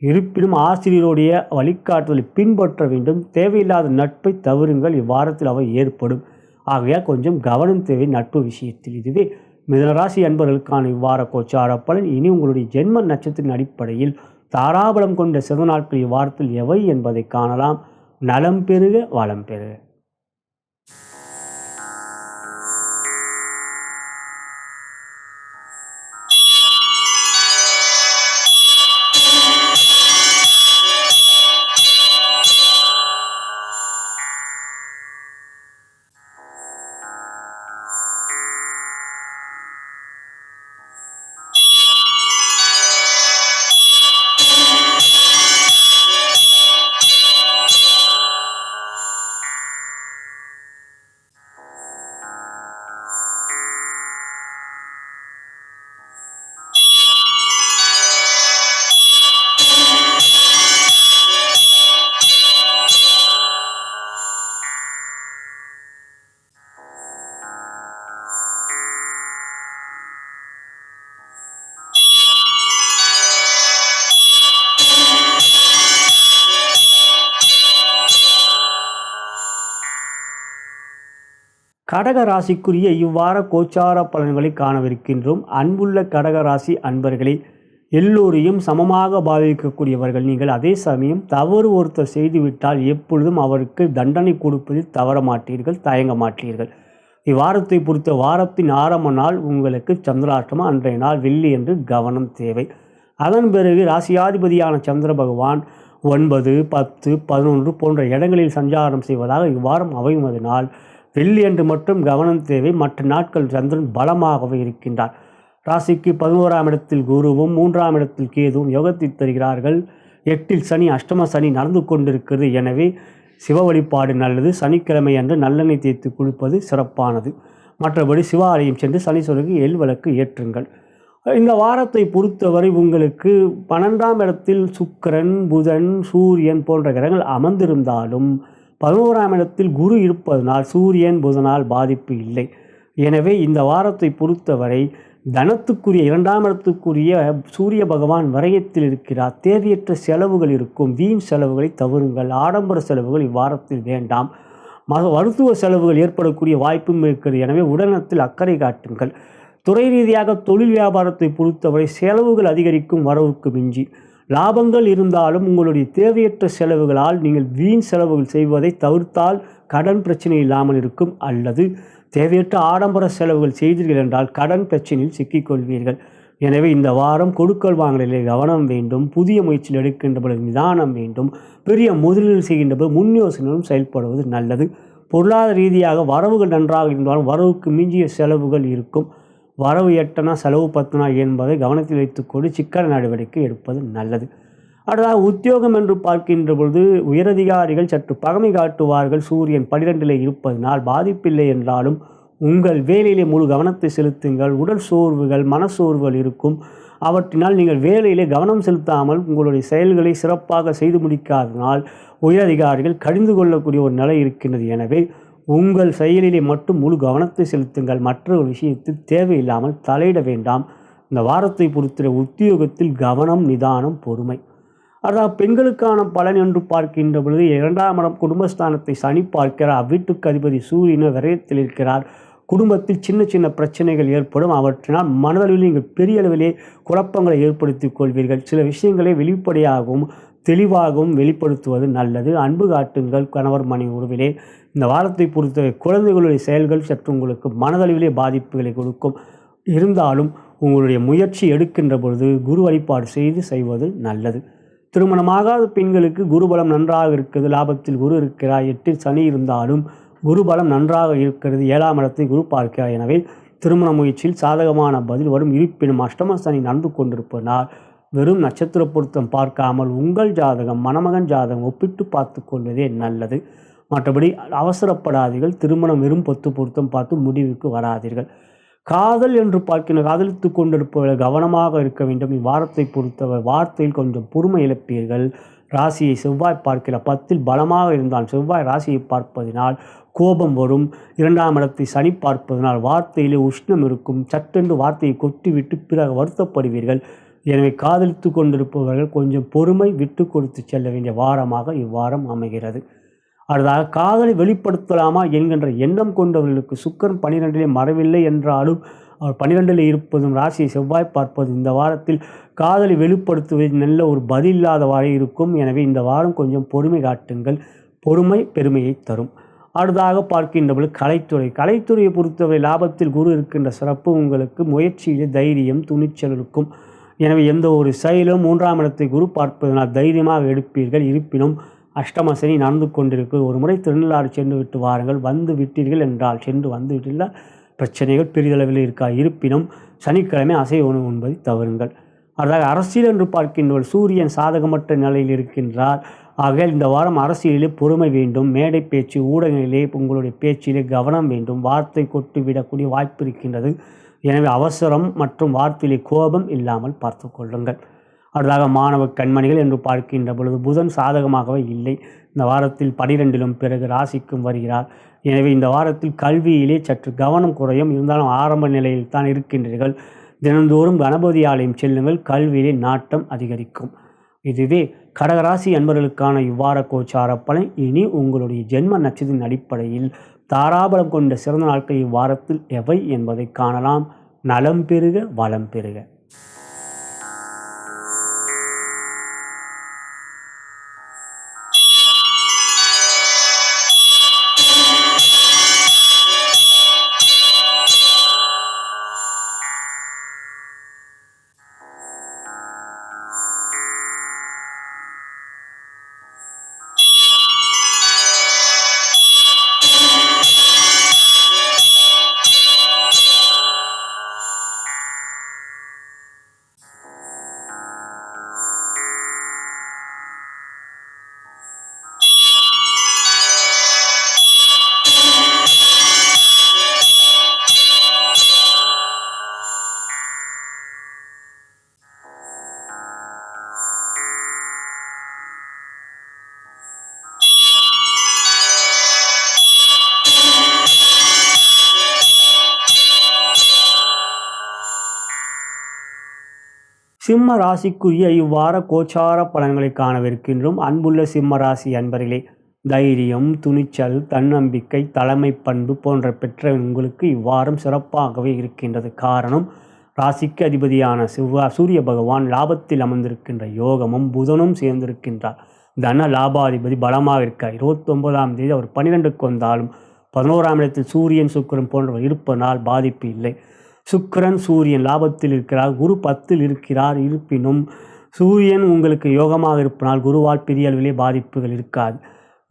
இருப்பினும் ஆசிரியருடைய வழிகாட்டுதலை பின்பற்ற வேண்டும். தேவையில்லாத நட்பை தவிருங்கள். இவ்வாரத்தில் அவை ஏற்படும். ஆகையால் கொஞ்சம் கவனம் தேவை நட்பு விஷயத்தில். இதுவே மிதுனராசி அன்பர்களுக்கான இவ்வார கோச்சார பலன். இனி உங்களுடைய ஜென்ம நட்சத்திரத்தின் அடிப்படையில் தாராபலம் கொண்ட சிவ நாட்கள் இவ்வாரத்தில் எவை என்பதை காணலாம். நலம் பெறுக, வளம் பெறுக. கடக ராசிக்குரிய இவ்வார கோச்சார பலன்களை காணவிருக்கின்றோம். அன்புள்ள கடக ராசி அன்பர்களே, எல்லோரையும் சமமாக பாவிக்கக்கூடியவர்கள் நீங்கள். அதே சமயம் தவறு ஒருத்தர் செய்துவிட்டால் எப்பொழுதும் அவருக்கு தண்டனை கொடுப்பதில் தவற மாட்டீர்கள், தயங்க மாட்டீர்கள். இவ்வாரத்தை பொறுத்த வாரத்தின் ஆரம்ப நாள் உங்களுக்கு சந்திராஷ்டமம். அன்றைய நாள் வெள்ளி என்று கவனம் தேவை. அதன் பிறகு ராசியாதிபதியான சந்திர பகவான் 9, 10, 11 போன்ற இடங்களில் சஞ்சாரம் செய்வதாக இவ்வாரம் அமைவதனால் வெள்ளி என்று மட்டும் கவனம் தேவை. மற்ற நாட்கள் சந்திரன் பலமாகவே இருக்கின்றார். ராசிக்கு 11ஆம் இடத்தில் குருவும் 3ஆம் இடத்தில் கேதுவும் யோகத்தை தருகிறார்கள். 8இல் சனி, அஷ்டம சனி நடந்து கொண்டிருக்கிறது. எனவே சிவ வழிபாடு நல்லது. சனிக்கிழமை அன்று நல்லெண்ணெய் தேய்த்து குளிப்பது சிறப்பானது. மற்றபடி சிவாலயம் சென்று சனீஸ்வரருக்கு எள் விளக்கு ஏற்றுங்கள். இந்த வாரத்தை பொறுத்தவரை உங்களுக்கு 12ஆம் இடத்தில் சுக்கிரன், புதன், சூரியன் போன்ற கிரகங்கள் அமர்ந்திருந்தாலும் 11ஆம் இடத்தில் குரு இருப்பதனால் சூரியன் புதனால் பாதிப்பு இல்லை. எனவே இந்த வாரத்தை பொறுத்தவரை தனத்துக்குரிய 2ஆம் இடத்துக்குரிய சூரிய பகவான் விரயத்தில் இருக்கிறார். தேவையற்ற செலவுகள் இருக்கும். வீண் செலவுகளை தவிருங்கள். ஆடம்பர செலவுகள் இவ்வாரத்தில் வேண்டாம். மருத்துவ செலவுகள் ஏற்படக்கூடிய வாய்ப்பும் இருக்கிறது. எனவே உடல்நலத்தில் அக்கறை காட்டுங்கள். துறை ரீதியாக தொழில் வியாபாரத்தை பொறுத்தவரை செலவுகள் அதிகரிக்கும், வரவுக்கு மிஞ்சி. லாபங்கள் இருந்தாலும் உங்களுடைய தேவையற்ற செலவுகளால் நீங்கள் வீண் செலவுகள் செய்வதை தவிர்த்தால் கடன் பிரச்சனை இல்லாமல் இருக்கும். அல்லது தேவையற்ற ஆடம்பர செலவுகள் செய்தீர்கள் என்றால் கடன் பிரச்சனையில் சிக்கிக்கொள்வீர்கள். எனவே இந்த வாரம் கொடுக்கல் வாங்கலிலே கவனம் வேண்டும். புதிய முயற்சியில் எடுக்கின்ற பொழுது நிதானம் வேண்டும். பெரிய முதலீடு செய்கின்ற போது முன் யோசனையும் செயல்படுவது நல்லது. பொருளாதார ரீதியாக வரவுகள் நன்றாக இருந்தாலும் வரவுக்கு மிஞ்சிய செலவுகள் இருக்கும். வரவு 8 செலவு 10 என்பதை கவனத்தில் வைத்துக்கொண்டு சிக்கன நடவடிக்கை எடுப்பது நல்லது. அடுத்ததாக உத்தியோகம் என்று பார்க்கின்ற பொழுது உயரதிகாரிகள் சற்று பகமை காட்டுவார்கள். சூரியன் 12இல் இருப்பதனால் பாதிப்பில்லை என்றாலும் உங்கள் வேலையிலே முழு கவனத்தை செலுத்துங்கள். உடல் சோர்வுகள், மனசோர்வுகள் இருக்கும். அவற்றினால் நீங்கள் வேலையிலே கவனம் செலுத்தாமல் உங்களுடைய செயல்களை சிறப்பாக செய்து முடிக்காதனால் உயரதிகாரிகள் கடிந்து கொள்ளக்கூடிய ஒரு நிலை இருக்கின்றது. எனவே உங்கள் செயலிலே மட்டும் முழு கவனத்தை செலுத்துங்கள். மற்ற ஒரு விஷயத்தில் தேவையில்லாமல் தலையிட வேண்டாம். இந்த வாரத்தை பொறுத்த உத்தியோகத்தில் கவனம், நிதானம், பொறுமை. அதாவது பெண்களுக்கான பலன் என்று பார்க்கின்ற பொழுது 2ஆம் இடம் குடும்பஸ்தானத்தை சனி பார்க்கிறார். அவ்வீட்டுக்கு அதிபதி சூரியன் விரயத்தில் இருக்கிறார். குடும்பத்தில் சின்ன சின்ன பிரச்சனைகள் ஏற்படும். அவற்றினால் மனதளவில் நீங்கள் பெரிய அளவிலே குழப்பங்களை ஏற்படுத்திக் கொள்வீர்கள். சில விஷயங்களை வெளிப்படையாகவும் தெளிவாகவும் வெளிப்படுத்துவது நல்லது. அன்பு காட்டுங்கள் கணவர் மனைவி உறவிலே. இந்த வாரத்தை பொறுத்தவரை குழந்தைகளுடைய செயல்கள் சற்று உங்களுக்கு மனதளவிலே பாதிப்புகளை கொடுக்கும். இருந்தாலும் உங்களுடைய முயற்சி எடுக்கின்ற பொழுது குரு வழிபாடு செய்வது நல்லது. திருமணமாகாத பெண்களுக்கு குருபலம் நன்றாக இருக்கிறது. லாபத்தில் குரு இருக்கிறார். 8இல் சனி இருந்தாலும் குருபலம் நன்றாக இருக்கிறது. 7ஆம் இடத்தை குரு பார்க்கிறார். எனவே திருமண முயற்சியில் சாதகமான பதில் வரும். இருப்பினும் அஷ்டம சனி நடந்து கொண்டிருப்பதனால் வெறும் நட்சத்திர பொருத்தம் பார்க்காமல் உங்கள் ஜாதகம், மணமகன் ஜாதகம் ஒப்பிட்டு பார்த்து கொள்வதே நல்லது. மற்றபடி அவசரப்படாதீர்கள். திருமணம் வெறும் பொருத்தம் பார்த்து முடிவுக்கு வராதீர்கள். காதல் என்று பார்க்கின்ற காதலித்து கொண்டிருப்பவர்கள் கவனமாக இருக்க வேண்டும். இவ்வாரத்தை பொறுத்தவரை வார்த்தையில் கொஞ்சம் பொறுமை இழப்பீர்கள். ராசியை செவ்வாய் பார்க்கிற 10இல் பலமாக இருந்தால் செவ்வாய் ராசியை பார்ப்பதினால் கோபம் வரும். 2ஆம் இடத்தை சனி பார்ப்பதனால் வார்த்தையிலே உஷ்ணம் இருக்கும். சட்டென்று வார்த்தையை கொட்டிவிட்டு பிறகு வருத்தப்படுவீர்கள். எனவே காதலித்து கொண்டிருப்பவர்கள் கொஞ்சம் பொறுமை விட்டு கொடுத்து செல்ல வேண்டிய வாரமாக இவ்வாரம் அமைகிறது. அடுத்ததாக காதலை வெளிப்படுத்தலாமா என்கின்ற எண்ணம் கொண்டவர்களுக்கு சுக்கிரன் 12இலே மறைவில்லை என்றாலும் அவர் 12இல் இருப்பதும் ராசியை செவ்வாய் பார்ப்பது இந்த வாரத்தில் காதலை வெளிப்படுத்துவதில் நல்ல ஒரு பதில் இல்லாதவாறே இருக்கும். எனவே இந்த வாரம் கொஞ்சம் பொறுமை காட்டுங்கள். பொறுமை பெருமையை தரும். அடுத்ததாக பார்க்கின்ற பொழுது கலைத்துறையை பொறுத்தவரை லாபத்தில் குரு இருக்கின்ற சிறப்பு உங்களுக்கு முயற்சியிலே தைரியம், துணிச்சல் இருக்கும். எனவே எந்த ஒரு செயலும் 3ஆம் இடத்தை குரு பார்ப்பதனால் தைரியமாக எடுப்பீர்கள். இருப்பினும் அஷ்டம சனி நடந்து கொண்டிருக்கு. ஒரு முறை திருநள்ளாறு சென்று விட்டு வாருங்கள். வந்து விட்டீர்கள் என்றால் சென்று வந்து விட்டீர்கள் பிரச்சனைகள் பெரிதளவில் இருக்கா. இருப்பினும் சனிக்கிழமை அசைவ உணவு உண்பதை தவறுங்கள். அதாவது அரசியல் என்று பார்க்கின்றவர் சூரியன் சாதகமற்ற நிலையில் இருக்கின்றார். ஆக இந்த வாரம் அரசியலிலே பொறுமை வேண்டும். மேடை பேச்சு, ஊடகங்களிலே உங்களுடைய பேச்சிலே கவனம் வேண்டும். வார்த்தை கொட்டு விடக்கூடிய வாய்ப்பு இருக்கின்றது. எனவே அவசரம் மற்றும் வார்த்தையிலே கோபம் இல்லாமல் பார்த்து கொள்ளுங்கள். அடுத்ததாக மாணவ கண்மணிகள் என்று பார்க்கின்ற பொழுது புதன் சாதகமாகவே இல்லை. இந்த வாரத்தில் 12இலும் பிறகு ராசிக்கும் வருகிறார். எனவே இந்த வாரத்தில் கல்வியிலே சற்று கவனம் குறையும். இருந்தாலும் ஆரம்ப நிலையில் தான் இருக்கின்றீர்கள். தினந்தோறும் கணபதி ஆலயம் செல்லுங்கள். கல்வியிலே நாட்டம் அதிகரிக்கும். இதுவே கடகராசி அன்பர்களுக்கான இவ்வார கோச்சார பலன். இனி உங்களுடைய ஜென்ம நட்சத்திரத்தின் அடிப்படையில் தாராபலம் கொண்ட சிறந்த நாட்கள் இவ்வாரத்தில் எவை என்பதை காணலாம். நலம் பெறுக, வளம் பெறுக. சிம்ம ராசிக்குரிய இவ்வார கோச்சார பலன்களை காணவிருக்கின்றோம். அன்புள்ள சிம்ம ராசி அன்பர்களே, தைரியம், துணிச்சல், தன்னம்பிக்கை, தலைமை பண்பு போன்ற பெற்ற உங்களுக்கு இவ்வாரம் சிறப்பாகவே இருக்கின்றது. காரணம், ராசிக்கு அதிபதியான சூரிய பகவான் லாபத்தில் அமர்ந்திருக்கின்ற யோகமும் புதனும் சேர்ந்திருக்கின்றார். தன லாபாதிபதி பலமாக இருக்கார். 29ஆம் தேதி அவர் 12க்கு வந்தாலும் 11ஆம் இடத்தில் சூரியன், சுக்கிரன் போன்றவர் இருப்பதனால் பாதிப்பு இல்லை. சுக்கிரன் சூரியன் லாபத்தில் இருக்கிறார், குரு 10ல் இருக்கிறார். இருப்பினும் சூரியன் உங்களுக்கு யோகமாக இருப்பதனால் குருவால் பெரிய அளவிலே பாதிப்புகள் இருக்காது.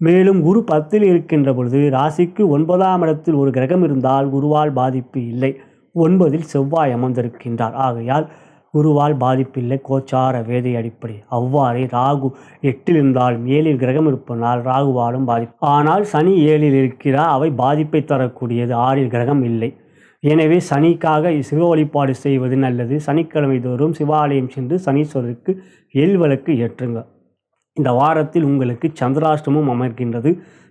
மேலும் குரு 10ல் இருக்கின்ற பொழுது ராசிக்கு 9ஆம் இடத்தில் ஒரு கிரகம் இருந்தால் குருவால் பாதிப்பு இல்லை. 9ல் செவ்வாய் அமர்ந்திருக்கின்றார். ஆகையால் குருவால் பாதிப்பில்லை. கோச்சார வேதை அடிப்படை அவ்வாறே ராகு 8ல் இருந்தாலும் 7ல் கிரகம் இருப்பதனால் ராகுவாலும் பாதிப்பு. ஆனால் சனி 7ல் இருக்கிறார், அவை பாதிப்பை தரக்கூடியது. 6ல் கிரகம் இல்லை. எனவே சனிக்காக சிவ வழிபாடு செய்வது நல்லது. சனிக்கிழமை தோறும் சிவாலயம் சென்று சனீஸ்வரருக்கு விளக்கு ஏற்றுங்க. இந்த வாரத்தில் உங்களுக்கு சந்திராஷ்டமம் அமர்கின்றது.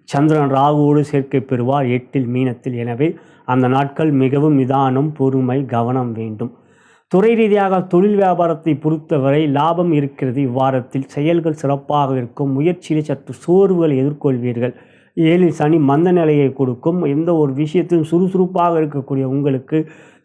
சந்திரன் ராகுவோடு சேர்க்கை பெறுவார் 8ல் மீனத்தில். எனவே அந்த நாட்கள் மிகவும் நிதானம், பொறுமை, கவனம் வேண்டும். துறை ரீதியாக தொழில் வியாபாரத்தை பொறுத்தவரை லாபம் இருக்கிறது. இவ்வாரத்தில் செயல்கள் சிறப்பாக இருக்கும். முயற்சியில் சற்று சோர்வுகளை எதிர்கொள்வீர்கள். 7ல் சனி மந்த நிலையை கொடுக்கும். எந்த ஒரு விஷயத்திலும் சுறுசுறுப்பாக இருக்கக்கூடிய உங்களுக்கு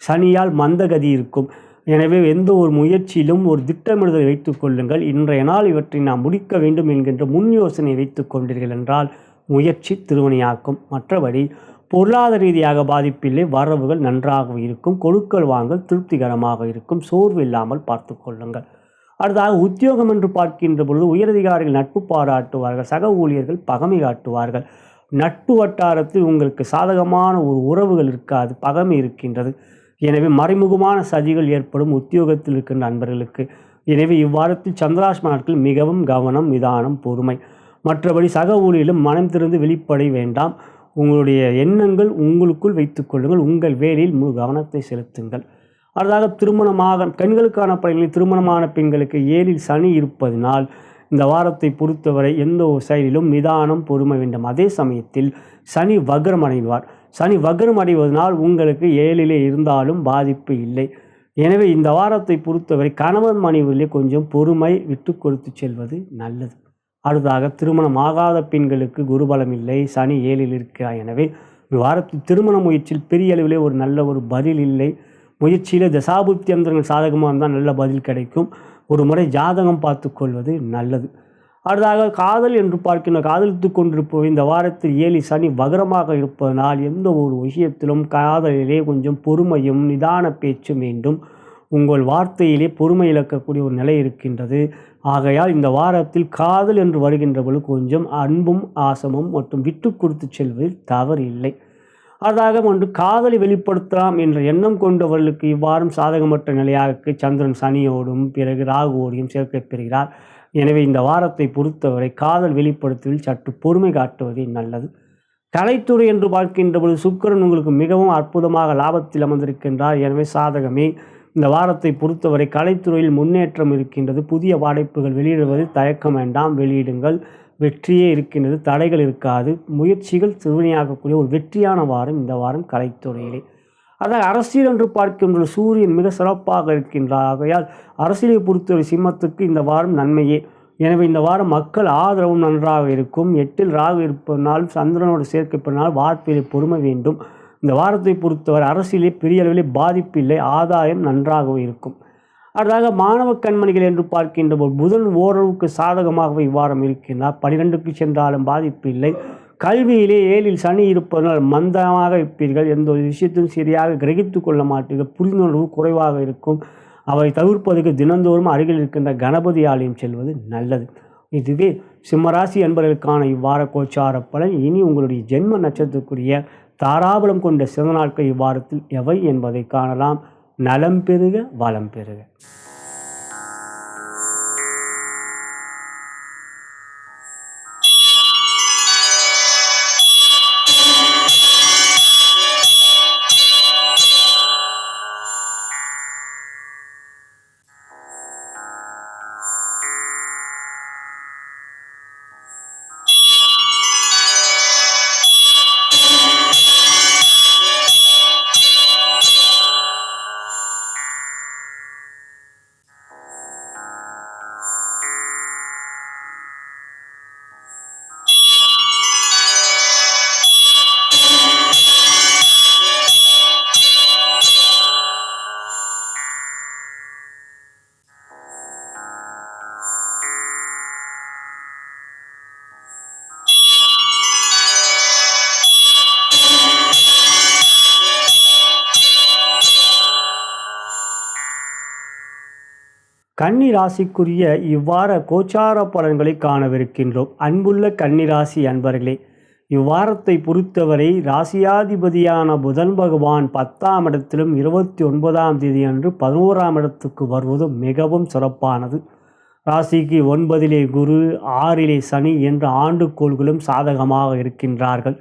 சனியால் மந்தகதி இருக்கும். எனவே எந்த ஒரு முயற்சியிலும் ஒரு திட்டமிடுதலை வைத்துக் கொள்ளுங்கள். இன்றைய நாள் இவற்றை நாம் முடிக்க வேண்டும் என்கின்ற முன் யோசனை வைத்துக் கொண்டீர்கள் என்றால் முயற்சி திருவினையாக்கும். மற்றபடி பொருளாதார ரீதியாக பாதிப்பில்லை. வரவுகள் நன்றாக இருக்கும். கொடுக்கல் வாங்கல் திருப்திகரமாக இருக்கும். சோர்வு இல்லாமல் பார்த்து கொள்ளுங்கள். அடுத்ததாக உத்தியோகம் என்று பார்க்கின்ற பொழுது உயரதிகாரிகள் நட்பு பாராட்டுவார்கள். சக ஊழியர்கள் பகமை காட்டுவார்கள். நட்பு வட்டாரத்தில் உங்களுக்கு சாதகமான ஒரு உறவுகள் இருக்காது, பகமை இருக்கின்றது. எனவே மறைமுகமான சதிகள் ஏற்படும் உத்தியோகத்தில் இருக்கின்ற நண்பர்களுக்கு. எனவே இவ்வாரத்தில் சந்திராஷ்டம நாட்கள் மிகவும் கவனம், நிதானம், பொறுமை. மற்றபடி சக ஊழியர்களும் மனம் திறந்து வெளிப்படை வேண்டாம். உங்களுடைய எண்ணங்கள் உங்களுக்குள் வைத்துக் கொள்ளுங்கள். உங்கள் வேலையில் முழு கவனத்தை செலுத்துங்கள். அடுத்ததாக திருமணமாக பெண்களுக்கான பலன்களில் திருமணமான பெண்களுக்கு 7ல் சனி இருப்பதனால் இந்த வாரத்தை பொறுத்தவரை எந்த ஒரு செயலிலும் நிதானம், பொறுமை வேண்டும். அதே சமயத்தில் சனி வக்ரம் அடைவார். சனி வக்ரம் அடைவதனால் உங்களுக்கு 7லே இருந்தாலும் பாதிப்பு இல்லை. எனவே இந்த வாரத்தை பொறுத்தவரை கணவன் மனைவியிலே கொஞ்சம் பொறுமை விட்டு கொடுத்து செல்வது நல்லது. அடுத்ததாக திருமணம் ஆகாத பெண்களுக்கு குருபலம் இல்லை, சனி 7ல் இருக்கிறார். எனவே இவ்வாரத்தில் திருமண முயற்சியில் பெரிய அளவிலே ஒரு நல்ல ஒரு பதில் இல்லை. முயற்சியில் தசாபுத்தி அந்தரங்கள் சாதகமாக இருந்தால் நல்ல பதில் கிடைக்கும். ஒரு முறை ஜாதகம் பார்த்து கொள்வது நல்லது. அடுத்ததாக காதல் என்று பார்க்கின்ற காதலித்து கொண்டிருப்போம். இந்த வாரத்தில் 7ல் சனி வக்ரமாக இருப்பதனால் எந்த ஒரு விஷயத்திலும் காதலிலே கொஞ்சம் பொறுமையும் நிதான பேச்சும் வேண்டும். உங்கள் வார்த்தையிலே பொறுமை இழக்கக்கூடிய ஒரு நிலை இருக்கின்றது. ஆகையால் இந்த வாரத்தில் காதல் என்று வருகின்ற பொழுது கொஞ்சம் அன்பும் ஆசமும் மற்றும் விட்டு கொடுத்து செல்வதில் தவறு இல்லை. அதாக ஒன்று காதலை வெளிப்படுத்தலாம் என்ற எண்ணம் கொண்டவர்களுக்கு இவ்வாறும் சாதகமற்ற நிலையாக சந்திரன் சனியோடும் பிறகு ராகுவோடையும் சேர்க்கை பெறுகிறார். எனவே இந்த வாரத்தை பொறுத்தவரை காதல் வெளிப்படுத்துவதில் சற்று பொறுமை காட்டுவதே நல்லது. கலைத்துறை என்று பார்க்கின்ற பொழுது சுக்கிரன் உங்களுக்கு மிகவும் அற்புதமாக லாபத்தில் அமர்ந்திருக்கின்றார். எனவே சாதகமே. இந்த வாரத்தை பொறுத்தவரை கலைத்துறையில் முன்னேற்றம் இருக்கின்றது. புதிய படைப்புகள் வெளியிடுவதில் தயக்கம் வேண்டாம், வெளியிடுங்கள். வெற்றியே இருக்கின்றது, தடைகள் இருக்காது. முயற்சிகள் திருவினையாகக்கூடிய ஒரு வெற்றியான வாரம் இந்த வாரம் கலைத்துறையிலே. அதாவது அரசியல் என்று பார்க்கின்ற சூரியன் மிக சிறப்பாக இருக்கின்றார். ஆகையால் அரசியலை பொறுத்தவரை சிம்மத்துக்கு இந்த வாரம் நன்மையே. எனவே இந்த வாரம் மக்கள் ஆதரவும் நன்றாக இருக்கும். 8ல் ராகு இருப்பதனால் சந்திரனோடு சேர்க்கப்பனால் வார்த்தையிலே பொறுமை வேண்டும். இந்த வாரத்தை பொறுத்தவரை அரசியலே பெரிய அளவிலே பாதிப்பு இல்லை, ஆதாயம் நன்றாகவே இருக்கும். அடுத்ததாக மாணவ கண்மணிகள் என்று பார்க்கின்ற போது புதன் ஓரளவுக்கு சாதகமாகவே இவ்வாரம் இருக்கின்றார். 12க்கு சென்றாலும் பாதிப்பு இல்லை. கல்வியிலே 7ல் சனி இருப்பதனால் மந்தமாக இருப்பீர்கள். எந்த ஒரு விஷயத்தையும் சரியாக கிரகித்து கொள்ள மாட்டீர்கள். புரிந்துணர்வு குறைவாக இருக்கும். அவை தவிர்ப்பதற்கு தினந்தோறும் அருகில் இருக்கின்ற கணபதி ஆலயம் செல்வது நல்லது. இதுவே சிம்மராசி என்பவர்களுக்கான இவ்வார கோச்சார பலன். இனி உங்களுடைய ஜென்ம நட்சத்திரத்துக்குரிய தாராபலம் கொண்ட சிறந்த நாட்கள் இவ்வாரத்தில் எவை என்பதை காணலாம். நலம் பெறுக, வளம் பெறுக. கன்னி ராசிக்குரிய இவ்வார கோச்சார பலன்களை காணவிருக்கின்றோம். அன்புள்ள கன்னிராசி அன்பர்களே, இவ்வாரத்தை பொறுத்தவரை ராசியாதிபதியான புதன் பகவான் 10ஆம் இடத்திலும் 29ஆம் தேதி அன்று 11ஆம் இடத்துக்கு வருவது மிகவும் சிறப்பானது. ராசிக்கு 9லே குரு, 6லே சனி என்ற ஆண்டுகோள்களும் சாதகமாக இருக்கின்றார்கள்.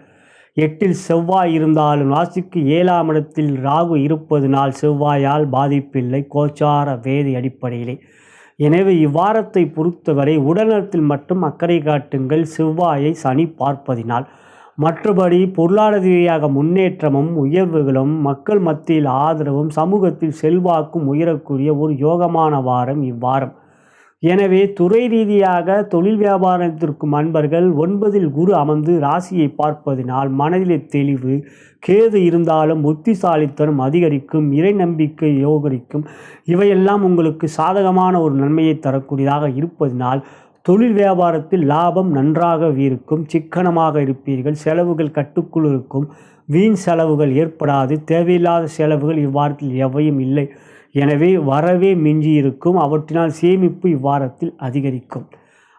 8ல் செவ்வாய் இருந்தாலும் ராசிக்கு 7ஆம் இடத்தில் ராகு இருப்பதனால் செவ்வாயால் பாதிப்பில்லை கோச்சார வேதி அடிப்படையிலே. எனவே இவ்வாரத்தை பொறுத்தவரை உடல்நலத்தில் மட்டும் அக்கறை காட்டுங்கள். செவ்வாயை சனி பார்ப்பதினால் மற்றபடி பொருளாதார ரீதியாக முன்னேற்றமும் உயர்வுகளும் மக்கள் மத்தியில் ஆதரவும் சமூகத்தில் செல்வாக்கும் உயரக்கூடிய ஒரு யோகமான வாரம் இவ்வாரம். எனவே துறை ரீதியாக தொழில் வியாபாரத்திற்கும் அன்பர்கள் 9ல் குரு அமர்ந்து ராசியை பார்ப்பதினால் மனதிலே தெளிவு, கேது இருந்தாலும் புத்திசாலித்தனம் அதிகரிக்கும், இறை நம்பிக்கை யோகரிக்கும். இவையெல்லாம் உங்களுக்கு சாதகமான ஒரு நன்மையை தரக்கூடியதாக இருப்பதினால் தொழில் வியாபாரத்தில் லாபம் நன்றாக இருக்கும். சிக்கனமாக இருப்பீர்கள். செலவுகள் கட்டுக்குள் இருக்கும். வீண் செலவுகள் ஏற்படாது. தேவையில்லாத செலவுகள் இவ்வாரத்தில் எவையும் இல்லை. எனவே வரவே மிஞ்சி இருக்கும். அவற்றினால் சேமிப்பு இவ்வாரத்தில் அதிகரிக்கும்.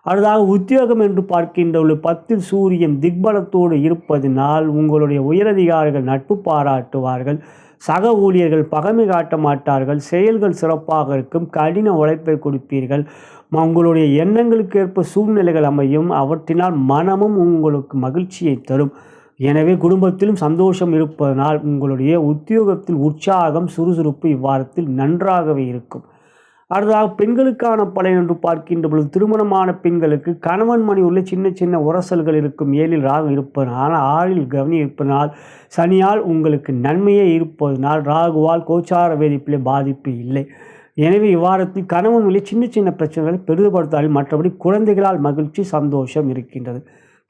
அடுத்ததாக உத்தியோகம் என்று பார்க்கின்ற 10ல் சூரியன் திக்பலத்தோடு இருப்பதனால் உங்களுடைய உயரதிகாரிகள் நட்பு பாராட்டுவார்கள். சக ஊழியர்கள் பகைமை காட்ட மாட்டார்கள். செயல்கள் சிறப்பாக இருக்கும். கடின உழைப்பை கொடுப்பீர்கள். உங்களுடைய எண்ணங்களுக்கு ஏற்ப சூழ்நிலைகள் அமையும். அவற்றினால் மனமும் உங்களுக்கு மகிழ்ச்சியை தரும். எனவே குடும்பத்திலும் சந்தோஷம் இருப்பதனால் உங்களுடைய உத்தியோகத்தில் உற்சாகம், சுறுசுறுப்பு இவ்வாரத்தில் நன்றாகவே இருக்கும். அடுத்ததாக பெண்களுக்கான பலன் என்று பார்க்கின்ற பொழுது திருமணமான பெண்களுக்கு கணவன் மணி உள்ள சின்ன சின்ன உரசல்கள் இருக்கும். 7ல் ராகு இருப்பதனால், 6ல் கவனி இருப்பதனால், சனியால் உங்களுக்கு நன்மையே இருப்பதனால் ராகுவால் கோச்சார வேதிப்பிலே பாதிப்பு இல்லை. எனவே இவ்வாரத்தில் கணவன் வழி சின்ன சின்ன பிரச்சனைகளை பெரிதுபடுத்தாலும் மற்றபடி குழந்தைகளால் மகிழ்ச்சி, சந்தோஷம் இருக்கின்றது.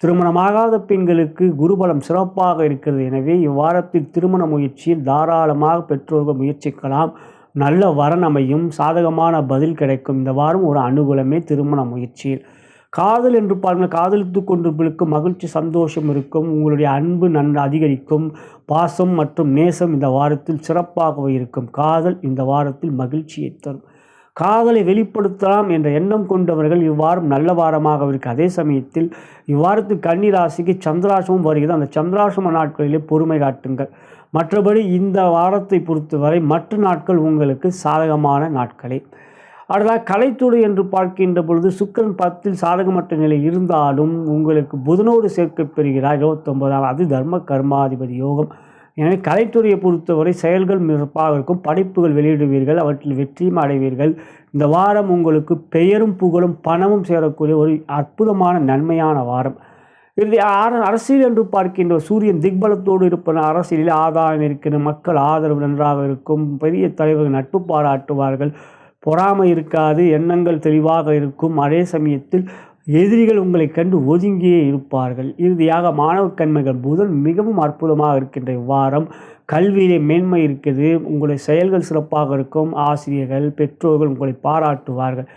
திருமணமாகாத பெண்களுக்கு குருபலம் சிறப்பாக இருக்கிறது. எனவே இவ்வாரத்தில் திருமண முயற்சியில் தாராளமாக பெற்றோர்கள் முயற்சிக்கலாம். நல்ல வரன் அமையும். சாதகமான பதில் கிடைக்கும். இந்த வாரம் ஒரு அனுகூலமே திருமண முயற்சியில். காதல் என்று பாருங்கள், காதலித்து கொண்டிருப்பவர்களுக்கு மகிழ்ச்சி, சந்தோஷம் இருக்கும். உங்களுடைய அன்பு அதிகரிக்கும். பாசம் மற்றும் நேசம் இந்த வாரத்தில் சிறப்பாகவே இருக்கும். காதல் இந்த வாரத்தில் மகிழ்ச்சியை தரும். காதலை வெளிப்படுத்தலாம் என்ற எண்ணம் கொண்டவர்கள் இவ்வாரம் நல்ல வாரமாக இருக்குது. அதே சமயத்தில் இவ்வாரத்தில் கன்னி ராசிக்கு சந்திராசிரமம் வருகிறது. அந்த சந்திராசிரம நாட்களிலே பொறுமை காட்டுங்கள். மற்றபடி இந்த வாரத்தை பொறுத்தவரை மற்ற நாட்கள் உங்களுக்கு சாதகமான நாட்களே. அடுத்ததாக கலைத்துறை என்று பார்க்கின்ற பொழுது சுக்கிரன் 10ல் சாதகமற்ற நிலை இருந்தாலும் உங்களுக்கு புதனோடு சேர்க்கப் பெறுகிறார் 29ஆம். அது தர்ம கர்மாதிபதி யோகம். எனவே கலைத்துறையை பொறுத்தவரை செயல்கள் சிறப்பாக இருக்கும். படைப்புகள் வெளியிடுவீர்கள். அவற்றில் வெற்றியும் அடைவீர்கள். இந்த வாரம் உங்களுக்கு பெயரும் புகழும் பணமும் சேரக்கூடிய ஒரு அற்புதமான நன்மையான வாரம். இது அரசியல் என்று பார்க்கின்ற சூரியன் திக்பலத்தோடு இருப்பன. அரசியலில் ஆதாயம் இருக்கிற மக்கள் ஆதரவு நன்றாக இருக்கும். பெரிய தலைவர்கள் நட்பு பாராட்டுவார்கள். பொறாமை இருக்காது, எண்ணங்கள் தெளிவாக இருக்கும். அதே சமயத்தில் எதிரிகள் உங்களை கண்டு ஒதுங்கியே இருப்பார்கள். இறுதியாக மாணவ கண்மைகள் புதன் மிகவும் அற்புதமாக இருக்கின்ற இவ்வாரம் கல்வியிலே மேன்மை இருக்குது. உங்களுடைய செயல்கள் சிறப்பாக இருக்கும். ஆசிரியர்கள், பெற்றோர்கள் உங்களை பாராட்டுவார்கள்.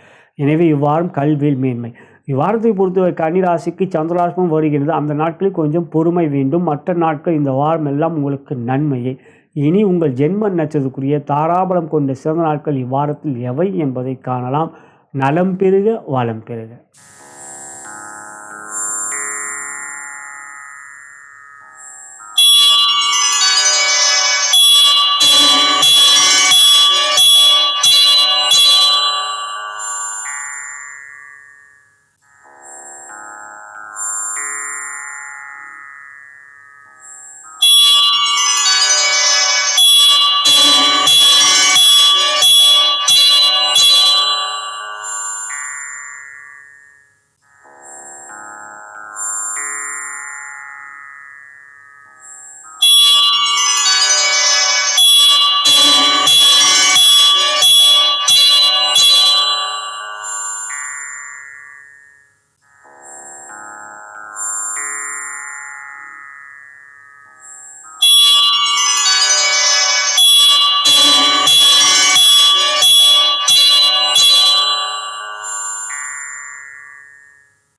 எனவே இவ்வாரம் கல்வியில் மேன்மை. இவ்வாரத்தை பொறுத்தவரை கன்னிராசிக்கு சந்திராஷ்டமம் வருகிறது. அந்த நாட்களில் கொஞ்சம் பொறுமை வேண்டும். மற்ற நாட்கள் இந்த வாரம் எல்லாம் உங்களுக்கு நன்மையே. இனி உங்கள் ஜென்ம நட்சத்திரத்துக்குரிய தாராபலம் கொண்ட சிறந்த நாட்கள் இவ்வாரத்தில் எவை என்பதை காணலாம். நலம் பெறுக, வளம் பெறுக.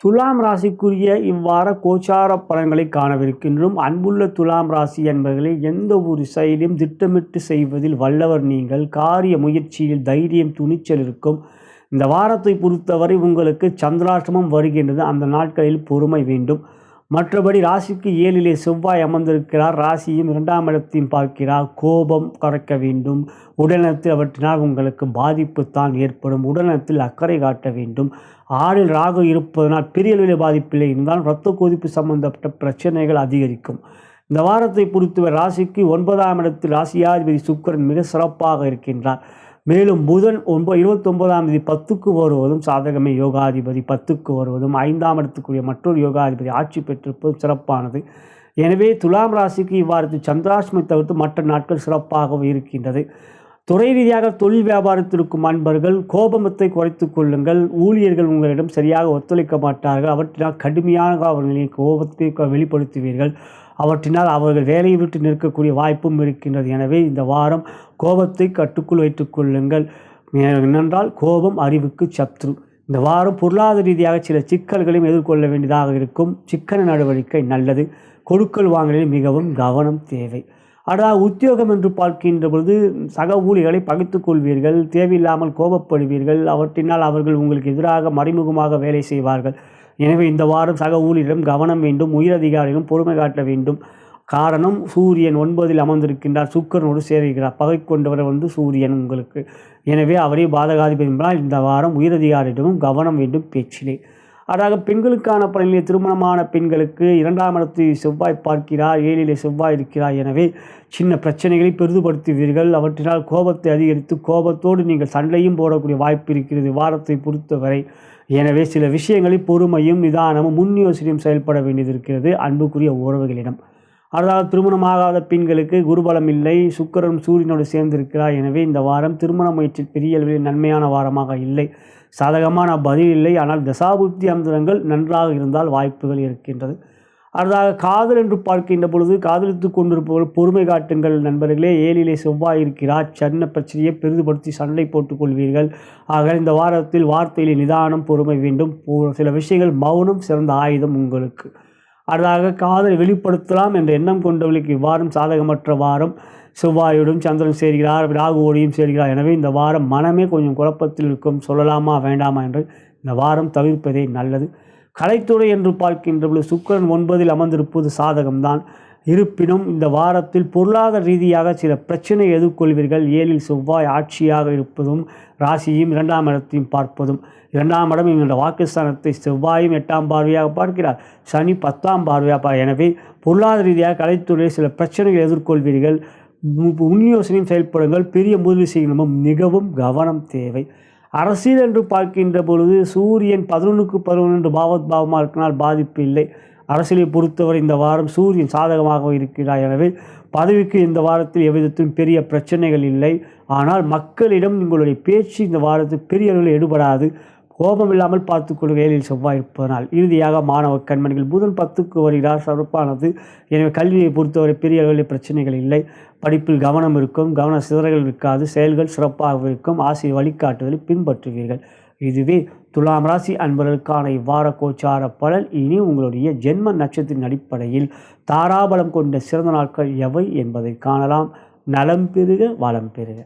துலாம் ராசிக்குரிய இவ்வார கோச்சார பலன்களை காணவிருக்கின்றோம். அன்புள்ள துலாம் ராசி என்பவர்களை எந்த ஒரு செயலையும் திட்டமிட்டு செய்வதில் வல்லவர் நீங்கள். காரிய முயற்சியில் தைரியம், துணிச்சல் இருக்கும். இந்த வாரத்தை பொறுத்தவரை உங்களுக்கு சந்திராஷ்டமம் வருகின்றது. அந்த நாட்களில் பொறுமை வேண்டும். மற்றபடி ராசிக்கு 7லே செவ்வாய் அமர்ந்திருக்கிறார். ராசியும் 2ஆம் இடத்தையும் பார்க்கிறார். கோபம் குறைக்க வேண்டும். உடல்நலத்தில் அவற்றினால் உங்களுக்கு பாதிப்பு தான் ஏற்படும். உடல்நலத்தில் அக்கறை காட்ட வேண்டும். 6ல் ராகு இருப்பதனால் பெரிய அளவில் பாதிப்பில்லை இருந்தால் இரத்த கொதிப்பு சம்பந்தப்பட்ட பிரச்சனைகள் அதிகரிக்கும். இந்த வாரத்தை பொறுத்தவரை ராசிக்கு 9ஆம் இடத்தில் ராசியாதிபதி சுக்கிரன் மிக சிறப்பாக இருக்கின்றார். மேலும் புதன் 29ஆம் தேதி 10க்கு வருவதும் சாதகமே. யோகாதிபதி 10க்கு வருவதும் 5ஆம் இடத்துக்குரிய மற்றொரு யோகாதிபதி ஆட்சி பெற்றிருப்பதும் சிறப்பானது. எனவே துலாம் ராசிக்கு இவ்வாரத்தில் சந்திராஷ்டமத்தை தவிர்த்து மற்ற நாட்கள் சிறப்பாகவும் இருக்கின்றது. துறை ரீதியாக தொழில் வியாபாரத்தில் இருக்கும் அன்பர்கள் கோபமத்தை குறைத்து கொள்ளுங்கள். ஊழியர்கள் உங்களிடம் சரியாக ஒத்துழைக்க மாட்டார்கள். அவற்றினால் கடுமையான அவர்களின் கோபத்தை வெளிப்படுத்துவீர்கள். அவற்றினால் அவர்கள் வேலையை விட்டு நிற்கக்கூடிய வாய்ப்பும் இருக்கின்றது. எனவே இந்த வாரம் கோபத்தை கட்டுக்குள் வைத்துக் கொள்ளுங்கள். ஏனென்றால் கோபம் அறிவுக்கு சத்ரு. இந்த வாரம் பொருளாதார ரீதியாக சில சிக்கல்களையும் எதிர்கொள்ள வேண்டியதாக இருக்கும். சிக்கன நடவடிக்கை நல்லது. கொடுக்கல் வாங்கலில் மிகவும் கவனம் தேவை. ஆனால் உத்தியோகம் என்று பார்க்கின்ற பொழுது சக ஊழியர்களை பகைத்துக் கொள்வீர்கள். தேவையில்லாமல் கோபப்படுவீர்கள். அவற்றினால் அவர்கள் உங்களுக்கு எதிராக மறைமுகமாக வேலை செய்வார்கள். எனவே இந்த வாரம் சக ஊழியரிடம் கவனம் வேண்டும். உயரதிகாரிகளும் பொறுமை காட்ட வேண்டும். காரணம், சூரியன் 9ல் அமர்ந்திருக்கின்றார். சுக்கிரனோடு சேருகிறார். பகை கொண்டவர் சூரியன் உங்களுக்கு. எனவே அவரே பாதகாதிபதி என்பதால் இந்த வாரம் உயரதிகாரியிடமும் கவனம் வேண்டும் பேச்சிலே. அதாக பெண்களுக்கான பலனிலே திருமணமான பெண்களுக்கு 2ஆம் இடத்தை செவ்வாய் பார்க்கிறார். 7லே செவ்வாய் இருக்கிறார். எனவே சின்ன பிரச்சனைகளை பெரிதுபடுத்துவீர்கள். அவற்றினால் கோபத்தை அதிகரித்து கோபத்தோடு நீங்கள் சண்டையும் போடக்கூடிய வாய்ப்பு இருக்கிறது வாரத்தை பொறுத்தவரை. எனவே சில விஷயங்களில் பொறுமையும் நிதானமும் முன் யோசனையும் செயல்பட வேண்டியது இருக்கிறது அன்புக்குரிய உறவுகளிடம். அதாவது திருமணமாகாத பெண்களுக்கு குருபலம் இல்லை. சுக்கிரன் சூரியனோடு சேர்ந்திருக்கிறார். எனவே இந்த வாரம் திருமண முயற்சி பெரிய அளவில் நன்மையான வாரமாக இல்லை. சாதகமான பதில் இல்லை. ஆனால் தசாபுத்தி அந்தரங்கள் நன்றாக இருந்தால் வாய்ப்புகள் இருக்கின்றது. அடுத்ததாக காதல் என்று பார்க்கின்ற பொழுது காதலித்து கொண்டிருப்பவர்கள் பொறுமை காட்டுங்கள் நண்பர்களே. 7லே செவ்வாய் இருக்கிறார். சின்ன பிரச்சனையை பெரிதுபடுத்தி சண்டை போட்டுக்கொள்வீர்கள். ஆக இந்த வாரத்தில் வார்த்தையில் நிதானம், பொறுமை வேண்டும். சில விஷயங்கள் மௌனம் சிறந்த ஆயுதம் உங்களுக்கு. அடுத்ததாக காதலை வெளிப்படுத்தலாம் என்ற எண்ணம் கொண்டவர்களுக்கு இவ்வாரம் சாதகமற்ற வாரம். செவ்வாயோடும் சந்திரன் சேர்கிறார். ராகுவோடையும் சேர்கிறார். எனவே இந்த வாரம் மனமே கொஞ்சம் குழப்பத்தில் இருக்கும். சொல்லலாமா வேண்டாமா என்று இந்த வாரம் தவிர்ப்பதே நல்லது. கலைத்துறை என்று பார்க்கின்ற பொழுது சுக்கிரன் 9ல் அமர்ந்திருப்பது சாதகம்தான். இருப்பினும் இந்த வாரத்தில் பொருளாதார ரீதியாக சில பிரச்சனை எதிர்கொள்வீர்கள். 7ல் செவ்வாய் ஆட்சியாக இருப்பதும் ராசியும் 2ஆம் இடத்தையும் பார்ப்பதும். 2ஆம் இடம் என்கின்ற வாக்குஸ்தானத்தை செவ்வாயும் 8ஆம் பார்வையாக பார்க்கிறார். சனி 10ஆம் பார்வையாக. எனவே பொருளாதார ரீதியாக கலைத்துறையில் சில பிரச்சனைகள் எதிர்கொள்வீர்கள். முன்யோசனையும் செயல்படுங்கள். பெரிய முதலீடு செய்யணும் மிகவும் கவனம் தேவை. அரசியல் என்று பார்க்கின்ற பொழுது சூரியன் 11க்கு 11 பாவமாக இருக்கினால் பாதிப்பு இல்லை. அரசியலை பொறுத்தவரை இந்த வாரம் சூரியன் சாதகமாக இருக்கிறார். எனவே பதவிக்கு இந்த வாரத்தில் எவ்விதத்திலும் பெரிய பிரச்சனைகள் இல்லை. ஆனால் மக்களிடம் உங்களுடைய பேச்சு இந்த வாரத்தில் பெரிய அளவில் எடுபடாது. கோபம் இல்லாமல் பார்த்துக்கொள்ளும் வேலையில் செவ்வாய் இருப்பதனால். இறுதியாக மாணவ கண்மணிகள் புதன் 10க்கு வருகிறார், சிறப்பானது. எனவே கல்வியை பொறுத்தவரை பெரிய அளவில் பிரச்சனைகள் இல்லை. படிப்பில் கவனம் இருக்கும், கவன சிதறல்கள் இருக்காது, செயல்கள் சிறப்பாக இருக்கும், ஆசிரியர் வழிகாட்டுதலை பின்பற்றுவீர்கள். இதுவே துலாம் ராசி அன்பர்களுக்கான இவ்வார கோச்சார பலன். இனி உங்களுடைய ஜென்ம நட்சத்திரத்தின் அடிப்படையில் தாராபலம் கொண்ட சிறந்த நாட்கள் எவை என்பதை காணலாம். நலம் பெறுக, வளம் பெறுக.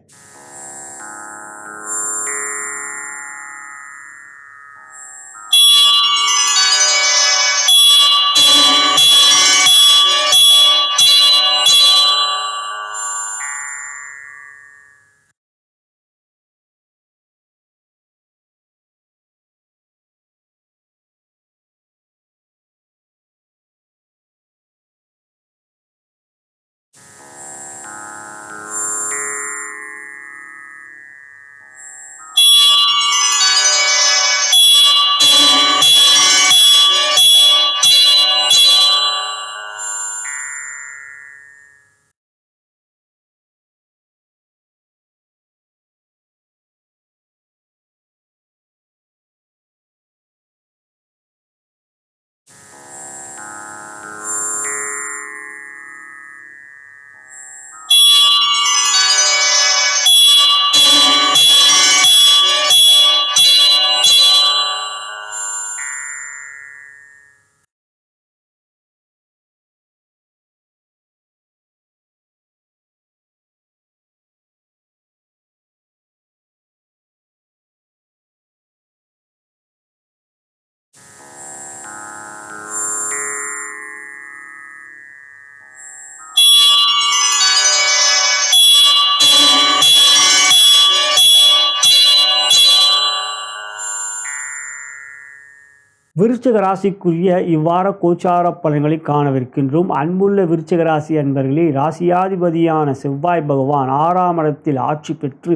விருச்சிக ராசிக்குரிய இவ்வார கோச்சார பலன்களை காணவிருக்கின்றோம். அன்புள்ள விருச்சிக ராசி அன்பர்களே, ராசியாதிபதியான செவ்வாய் பகவான் 6ஆம் இடத்தில் ஆட்சி பெற்று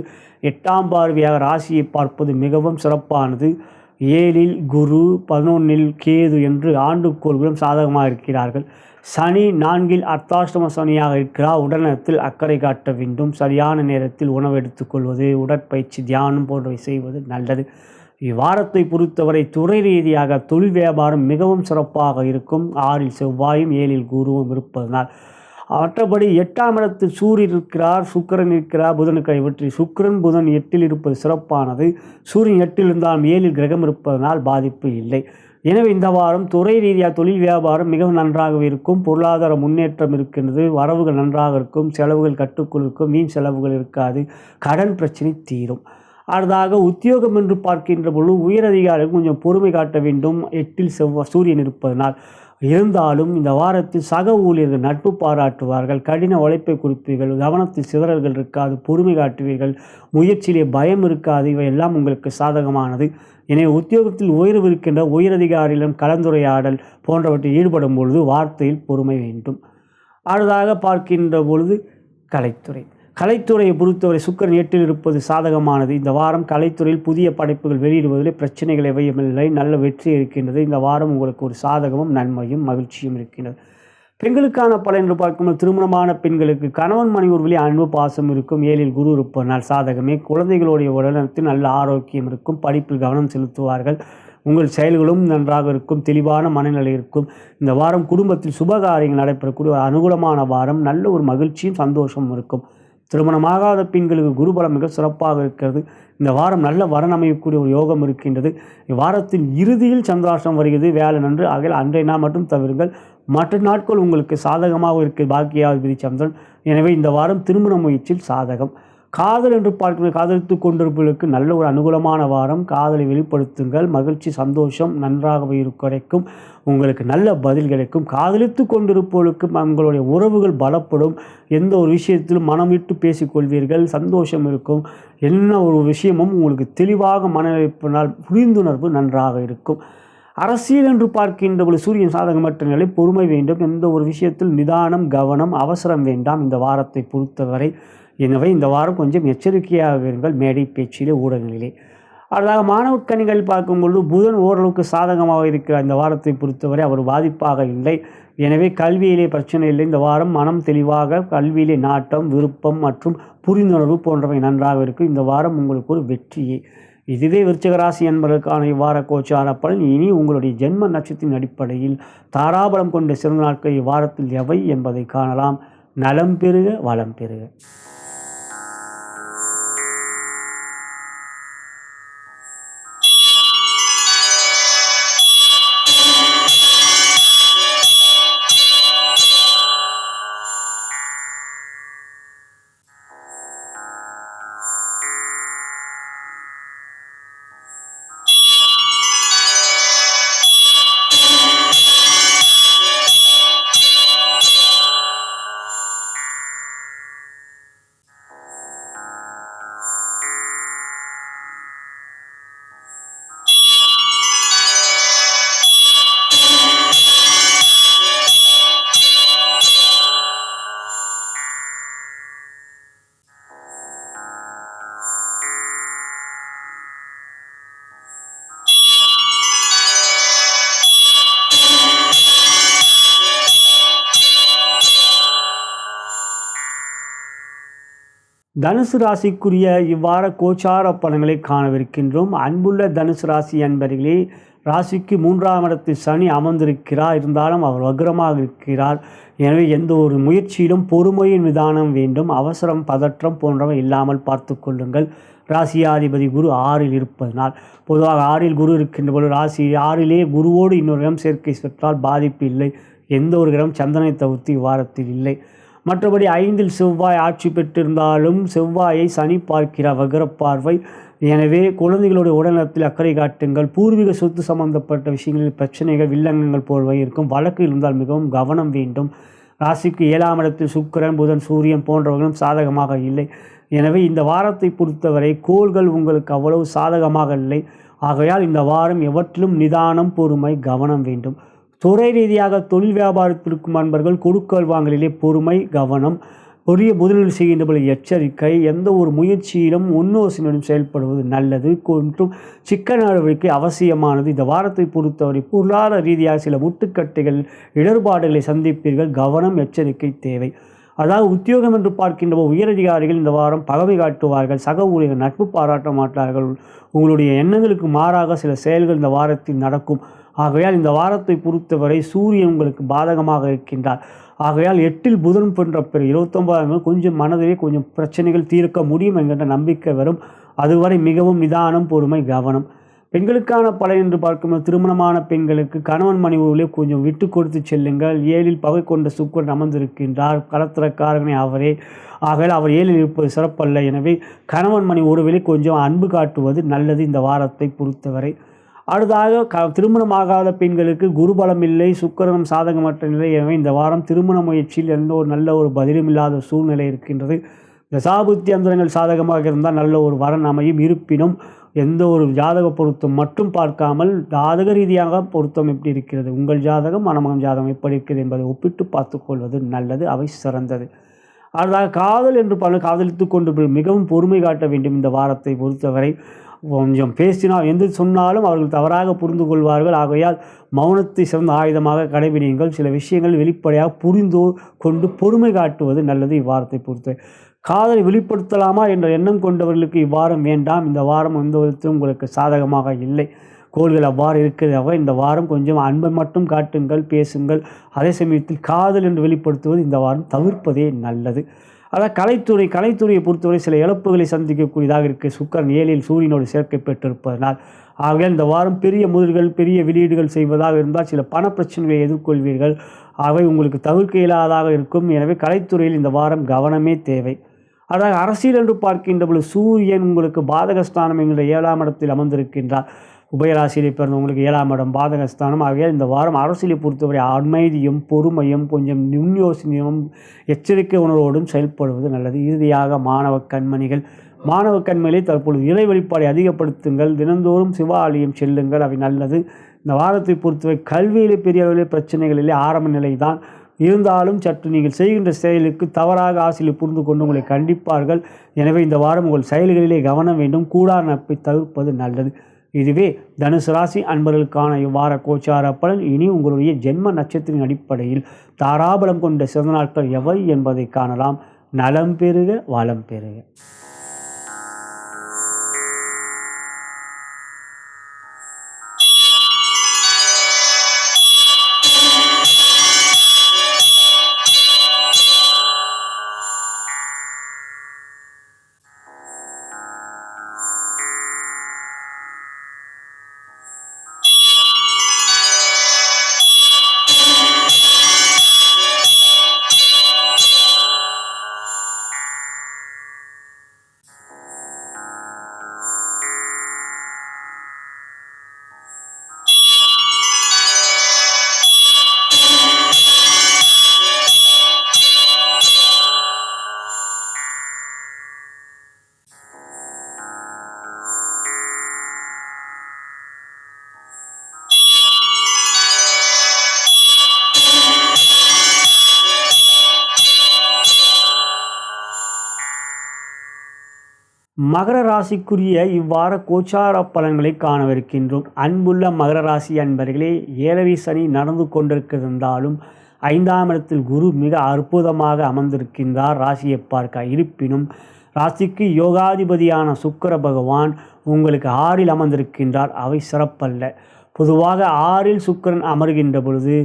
8ஆம் பார்வையாக ராசியை பார்ப்பது மிகவும் சிறப்பானது. 7இல் குரு, 11இல் கேது என்று ஆண்டுக்கோள்களும் சாதகமாக இருக்கிறார்கள். சனி 4இல் அர்த்தாஷ்டம சனியாக இருக்கிறார். உடல்நலத்தில் அக்கறை காட்ட வேண்டும். சரியான நேரத்தில் உணவு எடுத்துக்கொள்வது, உடற்பயிற்சி, தியானம் போன்றவை செய்வது நல்லது. இவ்வாரத்தை பொறுத்தவரை துறை ரீதியாக தொழில் வியாபாரம் மிகவும் சிறப்பாக இருக்கும். 6இல் செவ்வாயும் 7இல் குருவும் இருப்பதனால். மற்றபடி 8ஆம் இடத்தில் சூரியன் இருக்கிறார், சுக்கிரன் இருக்கிறார், புதனுக்கு இவற்றை சுக்கிரன் புதன் 8இல் இருப்பது சிறப்பானது. சூரியன் 8இல் இருந்தாலும் 7இல் கிரகம் இருப்பதனால் பாதிப்பு இல்லை. எனவே இந்த வாரம் துறை ரீதியாக தொழில் வியாபாரம் மிகவும் நன்றாக இருக்கும். பொருளாதார முன்னேற்றம் இருக்கின்றது. வரவுகள் நன்றாக இருக்கும். செலவுகள் கட்டுக்குள் இருக்கும். வீண் செலவுகள் இருக்காது. கடன் பிரச்சனை தீரும். அடுத்ததாக உத்தியோகம் என்று பார்க்கின்ற பொழுது உயரதிகாரிகள் கொஞ்சம் பொறுமை காட்ட வேண்டும். 8இல் சூரியன் இருப்பதனால். இருந்தாலும் இந்த வாரத்தில் சக ஊழியர்கள் நட்பு பாராட்டுவார்கள். கடின உழைப்பை குறிப்பீர்கள். கவனத்தில் சிதறல்கள் இருக்காது. பொறுமை காட்டுவீர்கள். முயற்சியிலே பயம் இருக்காது. இவையெல்லாம் உங்களுக்கு சாதகமானது. எனவே உத்தியோகத்தில் உயர்வு இருக்கின்ற உயரதிகாரிகளிடம் கலந்துரையாடல் போன்றவற்றில் ஈடுபடும் பொழுது வார்த்தையில் பொறுமை வேண்டும். அடுத்ததாக பார்க்கின்ற பொழுது கலைத்துறையை பொறுத்தவரை சுக்கிரன் 8இல் இருப்பது சாதகமானது. இந்த வாரம் கலைத்துறையில் புதிய படைப்புகள் வெளியிடுவதில் பிரச்சனைகள் எவையும் இல்லை. நல்ல வெற்றி இருக்கின்றது. இந்த வாரம் உங்களுக்கு ஒரு சாதகமும் நன்மையும் மகிழ்ச்சியும் இருக்கின்றது. பெண்களுக்கான பலன் என்று பார்க்கும்போது திருமணமான பெண்களுக்கு கணவன் மனைவி ஒரு அன்பு பாசம் இருக்கும். 7இல் குரு இருப்பதனால் சாதகமே. குழந்தைகளுடைய உடல்நலத்தில் நல்ல ஆரோக்கியம் இருக்கும். படிப்பில் கவனம் செலுத்துவார்கள். உங்கள் செயல்களும் நன்றாக இருக்கும். தெளிவான மனநிலை இருக்கும். இந்த வாரம் குடும்பத்தில் சுபகாரியங்கள் நடைபெறக்கூடிய ஒரு அனுகூலமான வாரம். நல்ல ஒரு மகிழ்ச்சியும் சந்தோஷமும் இருக்கும். திருமணமாகாத பெண்களுக்கு குருபலம் மிக சிறப்பாக இருக்கிறது. இந்த வாரம் நல்ல வரன் அமையக்கூடிய ஒரு யோகம் இருக்கின்றது. இவ்வாரத்தின் இறுதியில் சந்திராஷ்டமம் வருகிறது. வேலை நன்று ஆகையால் அன்றைய நாள் மட்டும் தவிருங்கள். மற்ற நாட்கள் உங்களுக்கு சாதகமாக இருக்க பாக்கியாதிபதி சந்திரன். எனவே இந்த வாரம் திருமண முயற்சியில் சாதகம். காதல் என்று பார்க்கிற காதலித்து கொண்டிருப்பவர்களுக்கு நல்ல ஒரு அனுகூலமான வாரம். காதலை வெளிப்படுத்துங்கள். மகிழ்ச்சி சந்தோஷம் நன்றாகவே கிடைக்கும். உங்களுக்கு நல்ல பதில் கிடைக்கும். காதலித்து கொண்டிருப்பவர்களுக்கு உங்களுடைய உறவுகள் பலப்படும். எந்த ஒரு விஷயத்திலும் மனம் விட்டு பேசிக்கொள்வீர்கள். சந்தோஷம் இருக்கும். என்ன ஒரு விஷயமும் உங்களுக்கு தெளிவாக மனநிலைப்பினால் புரிந்துணர்வு நன்றாக இருக்கும். அரசியல் என்று பார்க்கின்ற பொழுது சூரியன் சாதகமற்ற நிலை. பொறுமை வேண்டும். எந்த ஒரு விஷயத்தில் நிதானம், கவனம், அவசரம் வேண்டாம் இந்த வாரத்தை பொறுத்தவரை. எனவே இந்த வாரம் கொஞ்சம் எச்சரிக்கையாக இருங்கள். மேடை பேச்சிலே, ஊடகங்களிலே. அடுத்ததாக மாணவ கணிகள் பார்க்கும்பொழுது புதன் ஓரளவுக்கு சாதகமாக இருக்கிறார். இந்த வாரத்தை பொறுத்தவரை அவர் பாதிப்பாக இல்லை. எனவே கல்வியிலே பிரச்சனை இல்லை. இந்த வாரம் மனம் தெளிவாக, கல்வியிலே நாட்டம், விருப்பம் மற்றும் புரிந்துணர்வு போன்றவை நன்றாக இருக்கும். இந்த வாரம் உங்களுக்கு ஒரு வெற்றியே. இதுவே விருச்சிக ராசி என்பதற்கான இவ்வார கோச்சார பலன். இனி உங்களுடைய ஜென்ம நட்சத்தின் அடிப்படையில் தாராபலம் கொண்ட சிறந்த நாட்கள் இவ்வாரத்தில் எவை என்பதை காணலாம். நலம் பெறுக, வளம் பெறுக. தனுசு ராசிக்குரிய இவ்வார கோச்சார பலன்களை காணவிருக்கின்றோம். அன்புள்ள தனுசு ராசி அன்பர்களே, ராசிக்கு 3ஆம் இடத்தில் சனி அமர்ந்திருக்கிறார். இருந்தாலும் அவர் வக்ரமாக இருக்கிறார். எனவே எந்த ஒரு முயற்சியிலும் பொறுமையின் விதானம் வேண்டும். அவசரம், பதற்றம் போன்றவை இல்லாமல் பார்த்து கொள்ளுங்கள். ராசியாதிபதி குரு 6இல் இருப்பதனால், பொதுவாக 6இல் குரு இருக்கின்ற போது ராசி 6இலே குருவோடு இன்னொரு இடம் சேர்க்கை பெற்றால் பாதிப்பு இல்லை. எந்த ஒரு இடம் சந்திரனை தவிர்த்து இவ்வாரத்தில் இல்லை. மற்றபடி 5இல் செவ்வாய் ஆட்சி பெற்றிருந்தாலும் செவ்வாயை சனி பார்க்கிற வக்ர பார்வை. எனவே குழந்தைகளுடைய உடல்நலத்தில் அக்கறை காட்டுங்கள். பூர்வீக சொத்து சம்பந்தப்பட்ட விஷயங்களில் பிரச்சனைகள், வில்லங்கங்கள் போல்வை இருக்கும். வழக்கு இருந்தால் மிகவும் கவனம் வேண்டும். ராசிக்கு 7ஆம் இடத்தில் சுக்கிரன், புதன், சூரியன் போன்றவர்களும் சாதகமாக இல்லை. எனவே இந்த வாரத்தை பொறுத்தவரை கோள்கள் உங்களுக்கு அவ்வளவு சாதகமாக இல்லை. ஆகையால் இந்த வாரம் எவற்றிலும் நிதானம், பொறுமை, கவனம் வேண்டும். துறை ரீதியாக தொழில் வியாபாரத்திற்கும் அன்பர்கள் கொடுக்கல் வாங்கலிலே பொறுமை, கவனம். பெரிய முதலீடு செய்கின்ற எச்சரிக்கை. எந்த ஒரு முயற்சியிலும் முன்னோசனையுடன் செயல்படுவது நல்லது. மற்றும் சிக்கன நடவடிக்கை அவசியமானது. இந்த வாரத்தை பொறுத்தவரை பொருளாதார ரீதியாக சில முட்டுக்கட்டைகள், இடர்பாடுகளை சந்திப்பீர்கள். கவனம், எச்சரிக்கை தேவை. அதாவது உத்தியோகம் என்று பார்க்கின்ற உயரதிகாரிகள் இந்த வாரம் பகவை காட்டுவார்கள். சக ஊழியர்கள் நட்பு பாராட்ட மாட்டார்கள். உங்களுடைய எண்ணங்களுக்கு மாறாக சில செயல்கள் இந்த வாரத்தில் நடக்கும். ஆகையால் இந்த வாரத்தை பொறுத்தவரை சூரியன் உங்களுக்கு பாதகமாக இருக்கின்றார். ஆகையால் 8இல் புதன் போன்ற பிற 29 கொஞ்சம் மனதிலே கொஞ்சம் பிரச்சனைகள் தீர்க்க முடியும் என்கின்ற நம்பிக்கை வரும். அதுவரை மிகவும் நிதானம், பொறுமை, கவனம். பெண்களுக்கான பலன் என்று பார்க்கும்போது திருமணமான பெண்களுக்கு கணவன் மனைவிகளே கொஞ்சம் விட்டு கொடுத்து செல்லுங்கள். 7இல் பகை கொண்ட சுக்கிரன் அமர்ந்திருக்கின்றார். கலத்திரக்காரகனை அவரே. ஆகையால் அவர் 7இல் இருப்பது சிறப்பல்ல. எனவே கணவன் மனைவி உறவிலே கொஞ்சம் அன்பு காட்டுவது நல்லது இந்த வாரத்தை பொறுத்தவரை. அடுத்ததாக திருமணமாகாத பெண்களுக்கு குருபலம் இல்லை, சுக்கிரனும் சாதகமற்ற நிலை. எனவே இந்த வாரம் திருமண முயற்சியில் எந்த ஒரு நல்ல ஒரு பதிலும் இல்லாத சூழ்நிலை இருக்கின்றது. தசாபுத்தி அந்தரங்கள் சாதகமாக இருந்தால் நல்ல ஒரு வரன் அமையும். இருப்பினும் எந்த ஒரு ஜாதக பொருத்தம் மட்டும் பார்க்காமல் ஜாதக ரீதியாக பொருத்தம் எப்படி இருக்கிறது, உங்கள் ஜாதகம், மணமகன் ஜாதகம் எப்படி இருக்கிறது என்பதை ஒப்பிட்டு பார்த்துக்கொள்வது நல்லது. அவை சிறந்தது. அடுத்ததாக காதல் என்று காதலித்து கொண்டு மிகவும் பொறுமை காட்ட வேண்டும் இந்த வாரத்தை பொறுத்தவரை. கொஞ்சம் பேசினால் எந்த சொன்னாலும் அவர்கள் தவறாக புரிந்து கொள்வார்கள். ஆகையால் மௌனத்தை சிறந்த ஆயுதமாக கடைபிடிங்கள். சில விஷயங்கள் வெளிப்படையாக புரிந்து கொண்டு பொறுமை காட்டுவது நல்லது இவ்வாரத்தை பொறுத்து. காதலை வெளிப்படுத்தலாமா என்ற எண்ணம் கொண்டவர்களுக்கு இவ்வாரம் வேண்டாம். இந்த வாரம் எந்த விதத்திலும் உங்களுக்கு சாதகமாக இல்லை. கோள்கள் அவ்வாறு இருக்கிறதாக இந்த வாரம் கொஞ்சம் அன்பை மட்டும் காட்டுங்கள், பேசுங்கள். அதே சமயத்தில் காதல் என்று வெளிப்படுத்துவது இந்த வாரம் தவிர்ப்பதே நல்லது. அதாவது கலைத்துறையை பொறுத்தவரை சில இழப்புகளை சந்திக்கக்கூடியதாக இருக்குது. சுக்கிரன் 7இல் சூரியனோடு சேர்க்கை பெற்றிருப்பதனால். ஆகையால் இந்த வாரம் பெரிய முதல்கள், பெரிய வெளியீடுகள் செய்வதாக இருந்தால் சில பண பிரச்சனைகளை எதிர்கொள்வீர்கள். அவை உங்களுக்கு தவிர்க்க இயலாததாக இருக்கும். எனவே கலைத்துறையில் இந்த வாரம் கவனமே தேவை. அதாவது அரசியல் என்று பார்க்கின்ற பொழுது சூரியன் உங்களுக்கு பாதகஸ்தானம் என்கிற 7ஆம் இடத்தில் அமர்ந்திருக்கின்றார். உபயராசியை பிறந்தவங்களுக்கு 7ஆம் இடம் பாதகஸ்தானம். ஆகையால் இந்த வாரம் அரசியலை பொறுத்தவரை அமைதியும் பொறுமையும் கொஞ்சம் நுண்யோசனையும் எச்சரிக்கை உணர்வோடும் செயல்படுவது நல்லது. இறுதியாக மாணவ கண்மணிகளை தற்பொழுது இறை வழிபாடை அதிகப்படுத்துங்கள். தினந்தோறும் சிவாலயம் செல்லுங்கள். அவை நல்லது. இந்த வாரத்தை பொறுத்தவரை கல்வியிலே பெரிய அளவிலே பிரச்சனைகளிலே ஆரம்ப நிலை தான். இருந்தாலும் சற்று நீங்கள் செய்கின்ற செயலுக்கு தவறாக ஆசையில் புரிந்து கொண்டு உங்களை கண்டிப்பார்கள். எனவே இந்த வாரம் உங்கள் செயல்களிலே கவனம் வேண்டும். கூடார நட்பை தவிர்ப்பது நல்லது. இதுவே தனுசு ராசி அன்பர்களுக்கான இவ்வார கோச்சார பலன். இனி உங்களுடைய ஜென்ம நட்சத்திரின் அடிப்படையில் தாராபலம் கொண்ட சிறந்த நாட்கள் எவை என்பதை காணலாம். நலம் பெறுக, வளம் பெறுக. மகர ராசிக்குரிய இவ்வார கோச்சார பலன்களை காணவிருக்கின்றோம். அன்புள்ள மகர ராசி அன்பர்களே, 7 சனி நடந்து கொண்டிருக்கின்றாலும் 5ஆம் இடத்தில் குரு மிக அற்புதமாக அமர்ந்திருக்கின்றார் ராசியை பார்க்க. இருப்பினும் ராசிக்கு யோகாதிபதியான சுக்கிர பகவான் உங்களுக்கு 6இல் அமர்ந்திருக்கின்றார். அவை சிறப்பல்ல. பொதுவாக 6இல் சுக்கிரன் அமர்கின்ற பொழுது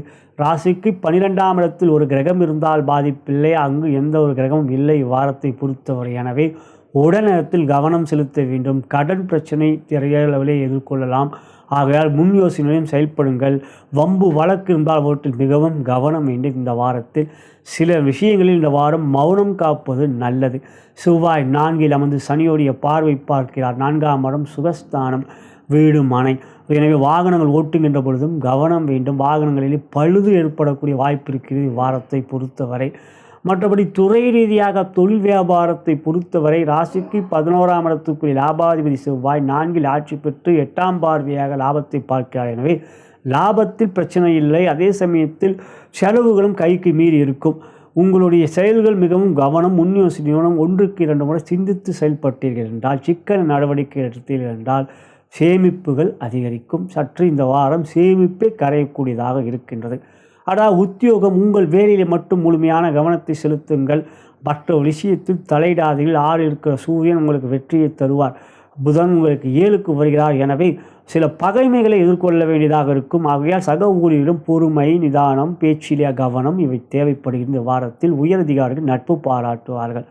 ராசிக்கு 12ஆம் இடத்தில் ஒரு கிரகம் இருந்தால் பாதிப்பில்லை. அங்கு எந்த ஒரு கிரகமும் இல்லை இவ்வாரத்தை பொறுத்தவரை. எனவே உடல்நலத்தில் கவனம் செலுத்த வேண்டும். கடன் பிரச்சனை பெரிய அளவிலே எதிர்கொள்ளலாம். ஆகையால் முன் யோசனையும் செயல்படுங்கள். வம்பு வழக்கு இருந்தால் அவற்றில் மிகவும் கவனம் வேண்டும். இந்த வாரத்தில் சில விஷயங்களில் இந்த வாரம் மௌனம் காப்பது நல்லது. செவ்வாய் 4இல் அமர்ந்து சனியோடைய பார்வை பார்க்கிறார். 4ஆம் இடம் சுகஸ்தானம், வீடு, மனை. எனவே வாகனங்கள் ஓட்டுகின்ற பொழுதும் கவனம் வேண்டும். வாகனங்களில் பழுது ஏற்படக்கூடிய வாய்ப்பு இருக்கிறது இவ்வாரத்தை பொறுத்தவரை. மற்றபடி துறை ரீதியாக தொழில் வியாபாரத்தை பொறுத்தவரை ராசிக்கு 11ஆம் இடத்துக்குரிய லாபாதிபதி செவ்வாய் 4இல் ஆட்சி பெற்று 8ஆம் பார்வையாக லாபத்தை பார்க்கிறார். எனவே லாபத்தில் பிரச்சனை இல்லை. அதே சமயத்தில் செலவுகளும் கைக்கு மீறி இருக்கும். உங்களுடைய செயல்கள் மிகவும் கவனம், முன் யோசனையுடன் 1க்கு 2 முறை சிந்தித்து செயல்பட்டீர்கள் என்றால், சிக்கன நடவடிக்கை எடுத்தீர்கள் என்றால் சேமிப்புகள் அதிகரிக்கும். சற்று இந்த வாரம் சேமிப்பே கரையக்கூடியதாக இருக்கின்றது. அதாவது உத்தியோகம், உங்கள் வேலையில் மட்டும் முழுமையான கவனத்தை செலுத்துங்கள். மற்ற விஷயத்தில் தலையிடாதீர்கள். 6 இருக்கிற சூரியன் உங்களுக்கு வெற்றியை தருவார். புதன் உங்களுக்கு 7க்கு வருகிறார். எனவே சில பகைமைகளை எதிர்கொள்ள வேண்டியதாக இருக்கும். ஆகையால் சக ஊழியரிடம் பொறுமை, நிதானம், பேச்சிலே கவனம் இவை தேவைப்படுகின்ற வாரத்தில் உயரதிகாரிகள் நட்பு பாராட்டுவார்கள்.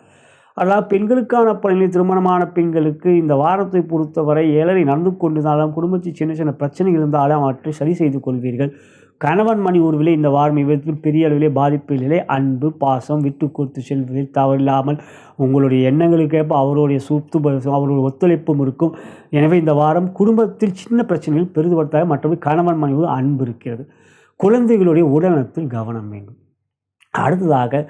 அதாவது பெண்களுக்கான பணியில் திருமணமான பெண்களுக்கு இந்த வாரத்தை பொறுத்தவரை 7 நடந்து கொண்டிருந்தாலும் குடும்பத்தில் சின்ன சின்ன பிரச்சனை இருந்தாலும் அவற்றை சரி செய்து கொள்வீர்கள். கணவன் மணி உறவிலே இந்த வாரம் இவற்றில் பெரிய அளவிலே பாதிப்பிலே அன்பு, பாசம், விட்டு கொடுத்து செல்வதில் தவறில்லாமல் உங்களுடைய எண்ணங்களுக்கேற்ப அவருடைய அவருடைய ஒத்துழைப்பும் இருக்கும். எனவே இந்த வாரம் குடும்பத்தில் சின்ன பிரச்சனைகள் பெரிதுபடுத்தாக. மற்றபடி கணவன் மணி அன்பு இருக்கிறது. குழந்தைகளுடைய உடல்நலத்தில் கவனம் வேண்டும். அடுத்ததாக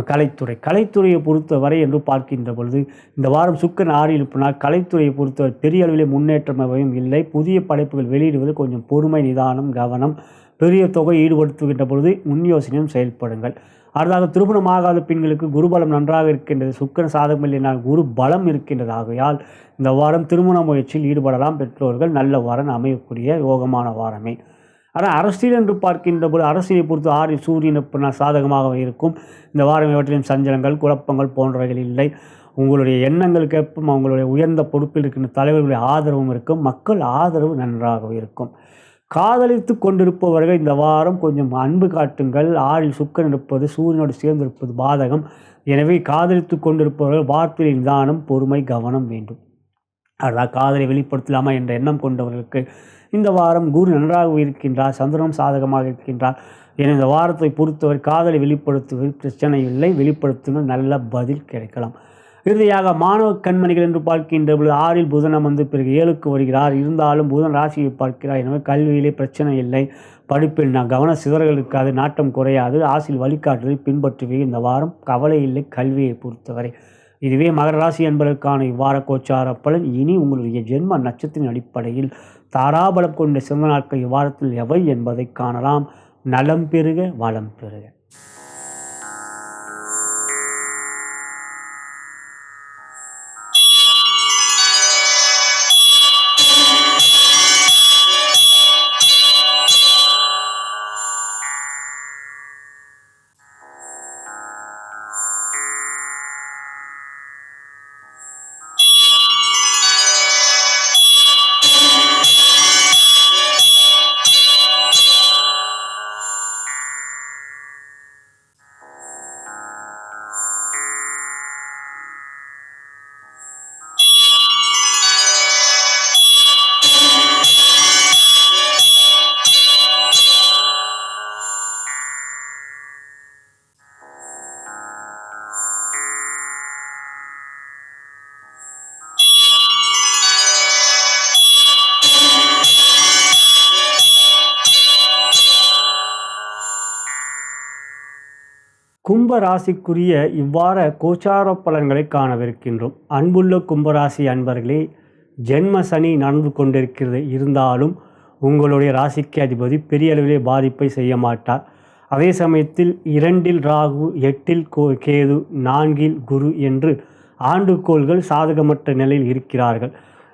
கலைத்துறையை பொறுத்தவரை என்று பார்க்கின்ற பொழுது இந்த வாரம் சுக்கிரன் 6இல் இருப்பதால் கலைத்துறையை பொறுத்தவரை பெரிய அளவிலே முன்னேற்றம் எவையும் இல்லை. புதிய படைப்புகள் வெளியிடுவது கொஞ்சம் பொறுமை, நிதானம், கவனம். பெரிய தொகை ஈடுபடுத்துகின்ற பொழுது முன் யோசனையும் செயல்படுங்கள். அடுத்ததாக திருமணமாகாத பெண்களுக்கு குருபலம் நன்றாக இருக்கின்றது. சுக்கிரன் சாதகம் இல்லைனால் குரு பலம் இருக்கின்றது. ஆகையால் இந்த வாரம் திருமண முயற்சியில் ஈடுபடலாம். பெற்றோர்கள் நல்ல வாரம் அமையக்கூடிய யோகமான வாரமே. ஆனால் அரசியல் என்று பார்க்கின்ற போது அரசியலை பொறுத்து 6இல் சூரியன் சாதகமாக இருக்கும். இந்த வாரம் இவற்றிலும் சஞ்சலங்கள், குழப்பங்கள் போன்றவைகள் இல்லை. உங்களுடைய எண்ணங்களுக்கேற்ப அவங்களுடைய உயர்ந்த பொறுப்பில் இருக்கின்ற தலைவர்களுடைய ஆதரவும் இருக்கும். மக்கள் ஆதரவு நன்றாக இருக்கும். காதலித்து கொண்டிருப்பவர்கள் இந்த வாரம் கொஞ்சம் அன்பு காட்டுங்கள். 6இல் சுக்கிரன் இருப்பது சூரியனோடு சேர்ந்திருப்பது பாதகம். எனவே காதலித்து கொண்டிருப்பவர்கள் வார்த்தையில் நிதானம், பொறுமை, கவனம் வேண்டும். அதாவது காதலை வெளிப்படுத்தலாமா என்ற எண்ணம் கொண்டவர்களுக்கு இந்த வாரம் குரு நன்றாக இருக்கின்றார். சந்திரனும் சாதகமாக இருக்கின்றார். என இந்த வாரத்தை பொறுத்தவரை காதலை வெளிப்படுத்துவதில் பிரச்சனை இல்லை. வெளிப்படுத்துங்கள், நல்ல பதில் கிடைக்கலாம். இறுதியாக மாணவ கண்மணிகள் என்று பார்க்கின்ற பொழுது 6இல் புதன் அமர்ந்து பிறகு 7க்கு வருகிறார். இருந்தாலும் புதன் ராசியை பார்க்கிறார். எனவே கல்வியிலே பிரச்சனை இல்லை. படிப்பில் கவன சிதறல் இருக்காது, நாட்டம் குறையாது. ஆசியில் வழிகாட்டுதலை பின்பற்றுவே இந்த வாரம் கவலை இல்லை கல்வியை பொறுத்தவரை. இதுவே மகர ராசி என்பதற்கான இவ்வார கோச்சார பலன். இனி உங்களுடைய ஜென்ம நட்சத்திரின் அடிப்படையில் தாராபலம் கொண்ட சிறந்த நாட்கள் இவ்வாரத்தில் எவை என்பதை காணலாம். நலம் பெறுக, வளம் பெறுக. கும்ப ராசிக்குரிய இவ்வார கோச்சார பலன்களை காணவிருக்கின்றோம். அன்புள்ள கும்பராசி அன்பர்களே, ஜென்ம சனி நடந்து கொண்டிருக்கிறது. இருந்தாலும் உங்களுடைய ராசிக்கு அதிபதி பெரிய அளவிலே பாதிப்பை செய்ய மாட்டார். அதே சமயத்தில் 2இல் ராகு, 8இல் கேது, 4இல் குரு என்று ஆண்டுகோள்கள் சாதகமற்ற நிலையில் இருக்கிறார்கள்.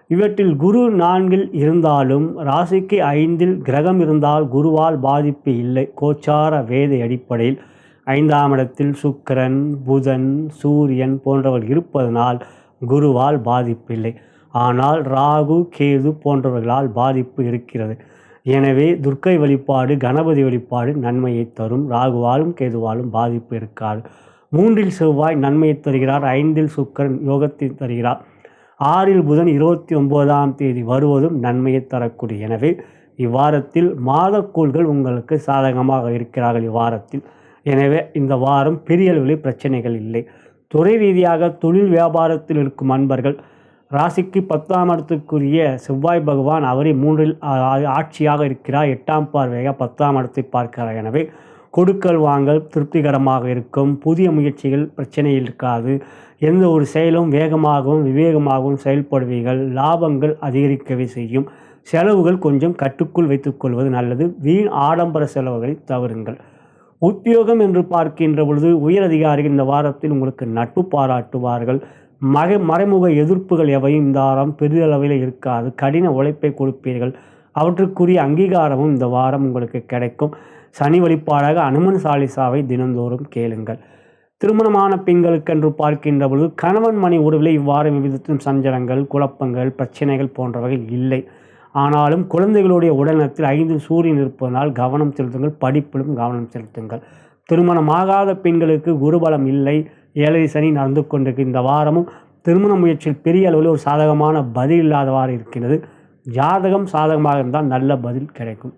இவற்றில் குரு 4இல் இருந்தாலும் ராசிக்கு 5இல் கிரகம் இருந்தால் குருவால் பாதிப்பு இல்லை. கோச்சார வேத அடிப்படையில் 5ஆம் இடத்தில் சுக்கிரன், புதன், சூரியன் போன்றவர்கள் இருப்பதனால் குருவால் பாதிப்பில்லை. ஆனால் ராகு, கேது போன்றவர்களால் பாதிப்பு இருக்கிறது. எனவே துர்க்கை வழிபாடு, கணபதி வழிபாடு நன்மையை தரும். ராகுவாலும் கேதுவாலும் பாதிப்பு இருக்காது. 3இல் செவ்வாய் நன்மையை தருகிறார். 5இல் சுக்கிரன் யோகத்தை தருகிறார். 6இல் புதன் 29ஆம் தேதி வருவதும் நன்மையை தரக்கூடிய. எனவே இவ்வாரத்தில் மாதக்கோள்கள் உங்களுக்கு சாதகமாக இருக்கிறார்கள் இவ்வாரத்தில். எனவே இந்த வாரம் பெரிய அளவில் பிரச்சனைகள் இல்லை. துறை ரீதியாக தொழில் வியாபாரத்தில் இருக்கும் அன்பர்கள், ராசிக்கு 10ஆம் இடத்துக்குரிய செவ்வாய் பகவான் அவரே 3இல் ஆட்சியாக இருக்கிறார். 8ஆம் பார்வையாக 10ஆம் இடத்தை பார்க்கிறார். எனவே கொடுக்கல் வாங்கல் திருப்திகரமாக இருக்கும். புதிய முயற்சிகள் பிரச்சனை இருக்காது. எந்த ஒரு செயலும் வேகமாகவும் விவேகமாகவும் செயல்படுவீர்கள். லாபங்கள் அதிகரிக்கவே செய்யும். செலவுகள் கொஞ்சம் கட்டுக்குள் வைத்துக்கொள்வது நல்லது. வீண் ஆடம்பர செலவுகளை தவறுங்கள். உத்தியோகம் என்று பார்க்கின்ற பொழுது உயர் அதிகாரிகள் இந்த வாரத்தில் உங்களுக்கு நட்பு பாராட்டுவார்கள். மறைமுக எதிர்ப்புகள் எவையும் இந்த வாரம் பெரிதளவில் இருக்காது. கடின உழைப்பை கொடுப்பீர்கள். அவற்றுக்குரிய அங்கீகாரமும் இந்த வாரம் உங்களுக்கு கிடைக்கும். சனி வழிபாடாக அனுமன் சாலிசாவை தினந்தோறும் கேளுங்கள். திருமணமான பெண்களுக்கு என்று பார்க்கின்ற பொழுது கணவன் மணி உறவிலே இவ்வாறு விதத்திலும் சஞ்சலங்கள், குழப்பங்கள், பிரச்சனைகள் போன்றவர்கள் இல்லை. ஆனாலும் குழந்தைகளுடைய உடல்நலத்தில் 5இல் சூரியன் இருப்பதனால் கவனம் செலுத்துங்கள். படிப்பிலும் கவனம் செலுத்துங்கள். திருமணமாகாத பெண்களுக்கு குருபலம் இல்லை. 7 சனி நடந்து கொண்டிருக்கு. இந்த வாரமும் திருமண முயற்சியில் பெரிய அளவில் ஒரு சாதகமான பதில் இல்லாதவாறு இருக்கிறது. ஜாதகம் சாதகமாக இருந்தால் நல்ல பதில் கிடைக்கும்.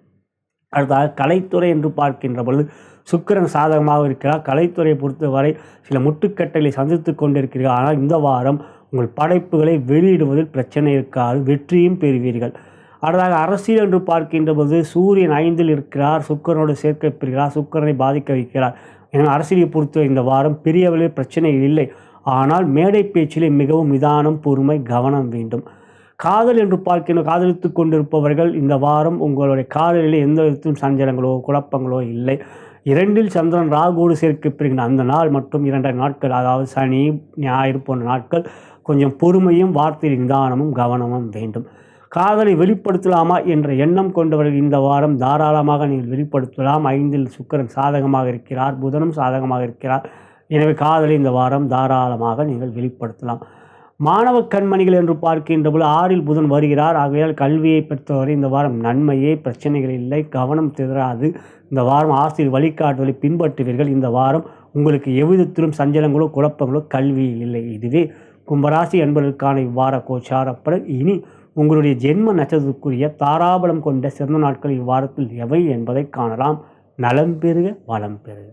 அடுத்ததாக கலைத்துறை என்று பார்க்கின்ற பொழுது சுக்கிரன் சாதகமாக இருக்கிறார். கலைத்துறையை பொறுத்தவரை சில முட்டுக்கட்டைகளை சந்தித்து கொண்டிருக்கிறீர்கள். ஆனால் இந்த வாரம் உங்கள் படைப்புகளை வெளியிடுவதில் பிரச்சனை இருக்காது. வெற்றியும் பெறுவீர்கள். அடுத்ததாக அரசியல் என்று பார்க்கின்ற போது சூரியன் 5இல் இருக்கிறார். சுக்கிரனோடு சேர்க்கை பெறுகிறார். சுக்கிரனை பாதிக்க வைக்கிறார். எனவே அரசியலை பொறுத்த இந்த வாரம் பெரிய அளவில் பிரச்சனை இல்லை. ஆனால் மேடை பேச்சிலே மிகவும் நிதானம், பொறுமை, கவனம் வேண்டும். காதல் என்று பார்க்கின்ற காதலித்து கொண்டிருப்பவர்கள் இந்த வாரம் உங்களுடைய காதலில் எந்த விதத்திலும் சஞ்சலங்களோ குழப்பங்களோ இல்லை. 2இல் சந்திரன் ராகுவோடு சேர்க்கை பெறுகின்ற அந்த நாள் மற்றும் 2 நாட்கள், அதாவது சனி, ஞாயிறு போன்ற நாட்கள் கொஞ்சம் பொறுமையும் வார்த்தையில் நிதானமும் கவனமும் வேண்டும். காதலை வெளிப்படுத்தலாமா என்ற எண்ணம் கொண்டவர்கள் இந்த வாரம் தாராளமாக நீங்கள் வெளிப்படுத்தலாம். 5இல் சுக்கிரன் சாதகமாக இருக்கிறார். புதனும் சாதகமாக இருக்கிறார். எனவே காதலை இந்த வாரம் தாராளமாக நீங்கள் வெளிப்படுத்தலாம். மாணவ கண்மணிகள் என்று பார்க்கின்ற போது 6இல் புதன் வருகிறார். ஆகையால் கல்வியை பெற்றவரை இந்த வாரம் நன்மையே, பிரச்சனைகள் இல்லை. கவனம் சிதறாது. இந்த வாரம் ஆசிரியர் வழிகாட்டுதலை பின்பற்றுவீர்கள். இந்த வாரம் உங்களுக்கு எவ்விதத்திலும் சஞ்சலங்களோ குழப்பங்களோ கல்வியில் இல்லை. இதுவே கும்பராசி என்பதற்கான இவ்வார கோச்சாரப்பலன். இனி உங்களுடைய ஜென்ம நட்சத்திரத்துக்குரிய தாராபலம் கொண்ட சிறந்த நாட்கள் இவ்வாரத்தில் எவை என்பதை காணலாம். நலம் பெறுக, வளம் பெறுக.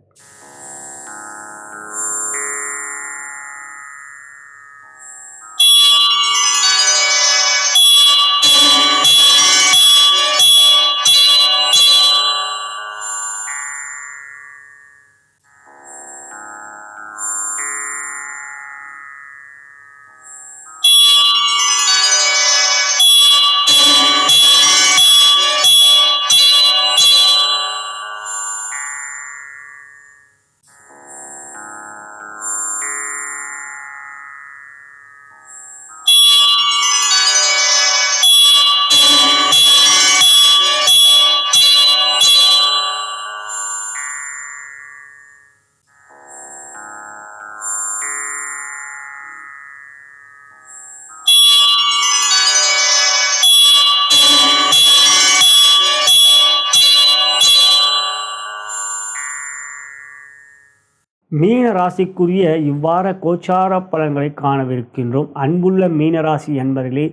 மீன ராசிக்குரிய இவ்வார கோச்சார பலன்களை காணவிருக்கின்றோம். அன்புள்ள மீனராசி என்பவர்களே,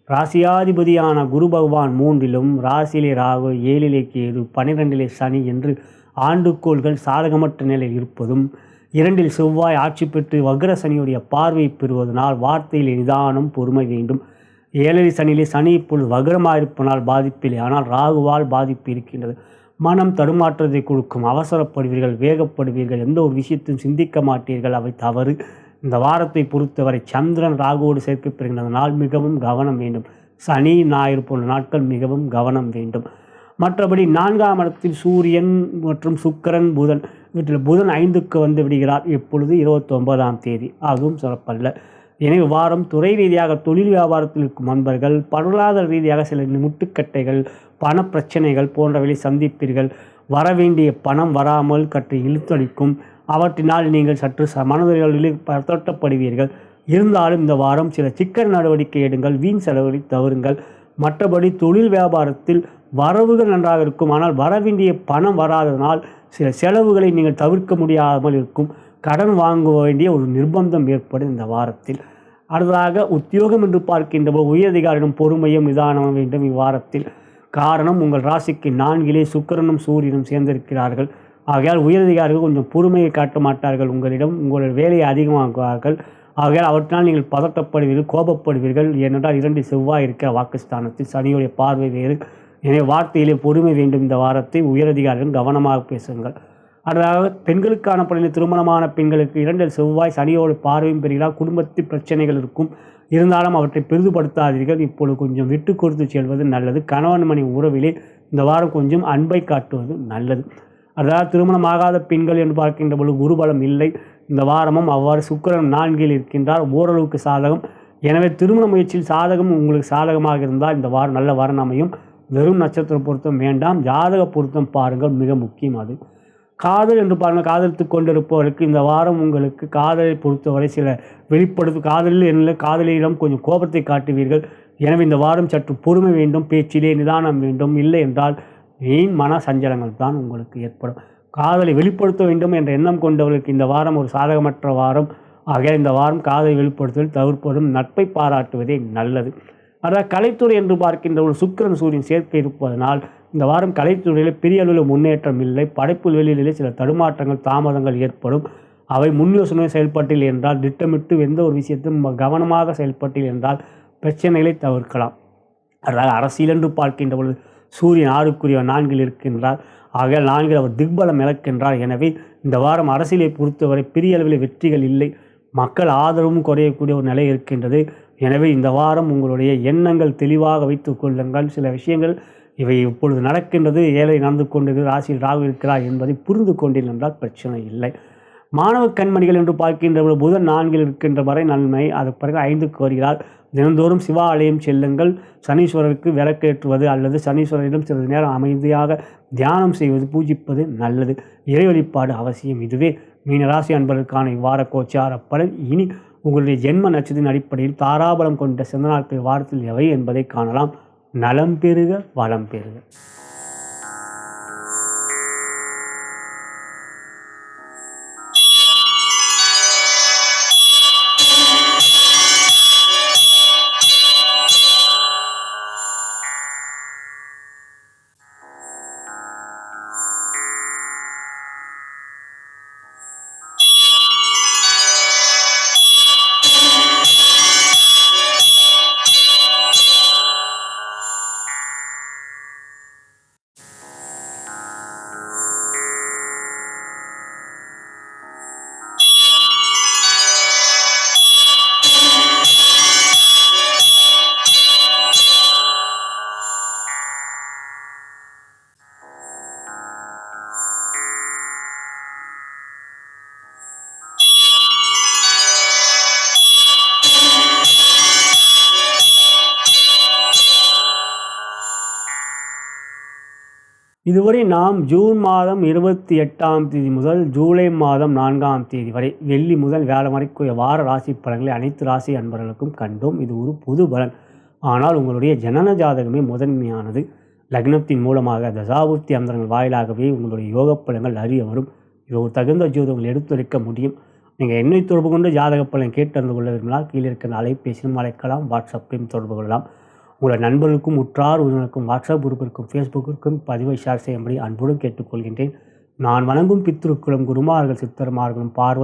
ராசியாதிபதியான குரு பகவான் 3லும், ராசியிலே ராகு, 7லே கேது, 12லே சனி என்று ஆண்டுக்கோள்கள் சாதகமற்ற நிலையில் இருப்பதும், 2ல் செவ்வாய் ஆட்சி பெற்று வக்ர சனியுடைய பார்வை பெறுவதனால் வார்த்தையில் நிதானம் பொறுமை வேண்டும். 7லே சனியிலே சனி இப்பொழுது வக்ரமாயிருப்பனால் பாதிப்பில்லை, ஆனால் ராகுவால் பாதிப்பு இருக்கின்றது. மனம் தடுமாற்றத்தை கொடுக்கும், அவசரப்படுவீர்கள், வேகப்படுவீர்கள், எந்த ஒரு விஷயத்தையும் சிந்திக்க மாட்டீர்கள், அவை தவறு. இந்த வாரத்தை பொறுத்தவரை சந்திரன் ராகுவோடு சேர்க்கப்படுகின்ற நாள் மிகவும் கவனம் வேண்டும். சனி ஞாயிறு போன்ற நாட்கள் மிகவும் கவனம் வேண்டும். மற்றபடி 4ஆம் இடத்தில் சூரியன் மற்றும் சுக்கிரன், புதன், வீட்டில் புதன் 5க்கு வந்து விடுகிறார் இப்பொழுது 29ஆம் தேதி, அதுவும் சிறப்பல்ல. எனவே வாரம் துறை ரீதியாக தொழில் வியாபாரத்தில் இருக்கும் நண்பர்கள், பொருளாதார ரீதியாக சில முட்டுக்கட்டைகள், பண பிரச்சனைகள் போன்றவற்றை சந்திப்பீர்கள். வரவேண்டிய பணம் வராமல் கற்று இழுத்தடிக்கும், அவற்றினால் நீங்கள் சற்று மனதில் பதட்டப்படுவீர்கள். இருந்தாலும் இந்த வாரம் சில சிக்கன நடவடிக்கை எடுங்கள், வீண் செலவுகளை தவறுங்கள். மற்றபடி தொழில் வியாபாரத்தில் வரவுகள் நன்றாக இருக்கும், ஆனால் வரவேண்டிய பணம் வராதனால் சில செலவுகளை நீங்கள் தவிர்க்க முடியாமல் இருக்கும். கடன் வாங்க வேண்டிய ஒரு நிர்பந்தம் ஏற்படும் இந்த வாரத்தில். அடுத்ததாக உத்தியோகம் என்று பார்க்கின்ற போது உயரதிகாரிடம் பொறுமையும் நிதானமும் வேண்டும் இவ்வாரத்தில். காரணம், உங்கள் ராசிக்கு 4லே சுக்கிரனும் சூரியனும் சேர்ந்திருக்கிறார்கள். ஆகையால் உயரதிகாரிகள் கொஞ்சம் பொறுமையை காட்ட மாட்டார்கள், உங்களிடம் உங்களுடைய வேலையை அதிகமாக்குவார்கள். ஆகையால் அவற்றினால் நீங்கள் பதட்டப்படுவீர்கள், கோபப்படுவீர்கள். ஏனென்றால் 2 செவ்வாய் இருக்கிற வாக்குஸ்தானத்தில், சனியுடைய பார்வை வேறு. எனவே வார்த்தையிலே பொறுமை வேண்டும். இந்த வாரத்தை உயரதிகாரிகள் கவனமாக பேசுங்கள். அடுத்ததாக பெண்களுக்கான பலனில் திருமணமான பெண்களுக்கு 2ல் செவ்வாய் சனியோடு பார்வையும் பெறுகிறார். குடும்பத்தில் பிரச்சனைகள் இருக்கும், இருந்தாலும் அவற்றை பெரிதுபடுத்தாதீர்கள். இப்பொழுது கொஞ்சம் விட்டு கொடுத்து செல்வது நல்லது. கணவன் மனைவி உறவிலே இந்த வாரம் கொஞ்சம் அன்பை காட்டுவது நல்லது. அதாவது திருமணமாகாத பெண்கள் என்று பார்க்கின்ற பொழுது குருபலம் இல்லை இந்த வாரமும். அவ்வாறு சுக்கிரன் 4ல் இருக்கின்றார், ஓரளவுக்கு சாதகம். எனவே திருமண முயற்சியில் சாதகம் உங்களுக்கு சாதகமாக இருந்தால் இந்த வாரம் நல்ல வாரம் அமையும். வெறும் நட்சத்திர பொருத்தம் வேண்டாம், ஜாதக பொருத்தம் பாருங்கள், மிக முக்கியம் அது. காதல் என்று பாருங்கள், காதலித்து கொண்டிருப்பவர்களுக்கு இந்த வாரம் உங்களுக்கு காதலை பொறுத்தவரை சில காதலில் என்ன காதலியிடம் கொஞ்சம் கோபத்தை காட்டுவீர்கள். எனவே இந்த வாரம் சற்று பொறுமை வேண்டும், பேச்சிலே நிதானம் வேண்டும். இல்லை என்றால் வீண் மன சஞ்சலங்கள் தான் உங்களுக்கு ஏற்படும். காதலை வெளிப்படுத்த வேண்டும் என்ற எண்ணம் கொண்டவர்களுக்கு இந்த வாரம் ஒரு சாதகமற்ற வாரம். ஆக இந்த வாரம் காதலை வெளிப்படுத்துவதில் தவிர்ப்பதும், நட்பை பாராட்டுவதே நல்லது. அதாவது கலைத்துறை என்று பார்க்கின்ற ஒரு சுக்கிரன் சூரியன் சேர்க்கை இருப்பதனால் இந்த வாரம் கலைத்துறையில் பெரிய அளவில் முன்னேற்றம் இல்லை. படைப்பு வெளியிலே சில தடுமாற்றங்கள், தாமதங்கள் ஏற்படும். அவை முன்யோசனை செயல்பட்டில் என்றால், திட்டமிட்டு எந்த ஒரு விஷயத்தையும் கவனமாக செயல்பட்டில் என்றால் பிரச்சனைகளை தவிர்க்கலாம். அதாவது அரசியல் என்று பார்க்கின்ற பொழுது சூரியன் 6க்குரிய 4ல் இருக்கின்றார். ஆகையால் 4ல் அவர் திக்பலம் இழக்கின்றார். எனவே இந்த வாரம் அரசியலை பொறுத்தவரை பெரிய அளவில் வெற்றிகள் இல்லை, மக்கள் ஆதரவும் குறையக்கூடிய ஒரு நிலை இருக்கின்றது. எனவே இந்த வாரம் உங்களுடைய எண்ணங்கள் தெளிவாக வைத்துக் கொள்ளுங்கள். சில விஷயங்கள் இவை இப்பொழுது நடக்கின்றது, ஏழை நடந்து கொண்டிருக்கிறது, ராசியில் ராகு இருக்கிறார் என்பதை புரிந்து கொண்டீர்கள் என்றால் பிரச்சனை இல்லை. மாணவ கண்மணிகள் என்று பார்க்கின்ற புதன் 4ல் இருக்கின்ற வரை நன்மை. அதுக்கு பிறகு 5க்கு வருகிறார். தினந்தோறும் சிவாலயம் செல்லுங்கள். சனீஸ்வரருக்கு விளக்கேற்றுவது அல்லது சனீஸ்வரரிடம் சிறிது நேரம் அமைதியாக தியானம் செய்வது, பூஜிப்பது நல்லது. இறை வழிபாடு அவசியம். இதுவே மீனராசி அன்பர்களுக்கான இவ்வார கோச்சார பலன். இனி உங்களுடைய ஜென்ம நட்சத்தின் அடிப்படையில் தாராபலம் கொண்ட சிந்த நாட்கள் வாரத்தில் எவை என்பதை காணலாம். நலம் பெறுக, வளம் பெறுக. இதுவரை நாம் ஜூன் மாதம் 28ஆம் தேதி முதல் ஜூலை மாதம் 4ஆம் தேதி வரை வெள்ளி முதல் வியாழன் வரைக்குரிய வார ராசி பலன்களை அனைத்து ராசி அன்பர்களுக்கும் கண்டோம். இது ஒரு பொது பலன். ஆனால் உங்களுடைய ஜனன ஜாதகமே முதன்மையானது. லக்னத்தின் மூலமாக தசாபுத்தி அந்தரங்கள் வாயிலாகவே உங்களுடைய யோக பலன்கள் அறிய வரும். இது ஒரு தகுந்த ஜோதிடங்கள் எடுத்துரைக்க முடியும். நீங்கள் என்னை தொடர்பு கொண்டு ஜாதக பலன் கேட்டறிந்து கொள்ள விரும்பினால் கீழே இருக்கிற அலைபேசியும் அழைக்கலாம், வாட்ஸ்அப்பையும் தொடர்பு கொள்ளலாம். உங்கள் நண்பர்களுக்கும் உற்றார் உறவினருக்கும் வாட்ஸ்அப் குரூப்பிற்கும் ஃபேஸ்புக்கிற்கும் பதிவை ஷேர் செய்யும்படி அன்புடன் கேட்டுக்கொள்கின்றேன். நான் வணங்கும் பித்ருக்குளம் குருமார்கள் சித்தர்மார்களும் பார்வ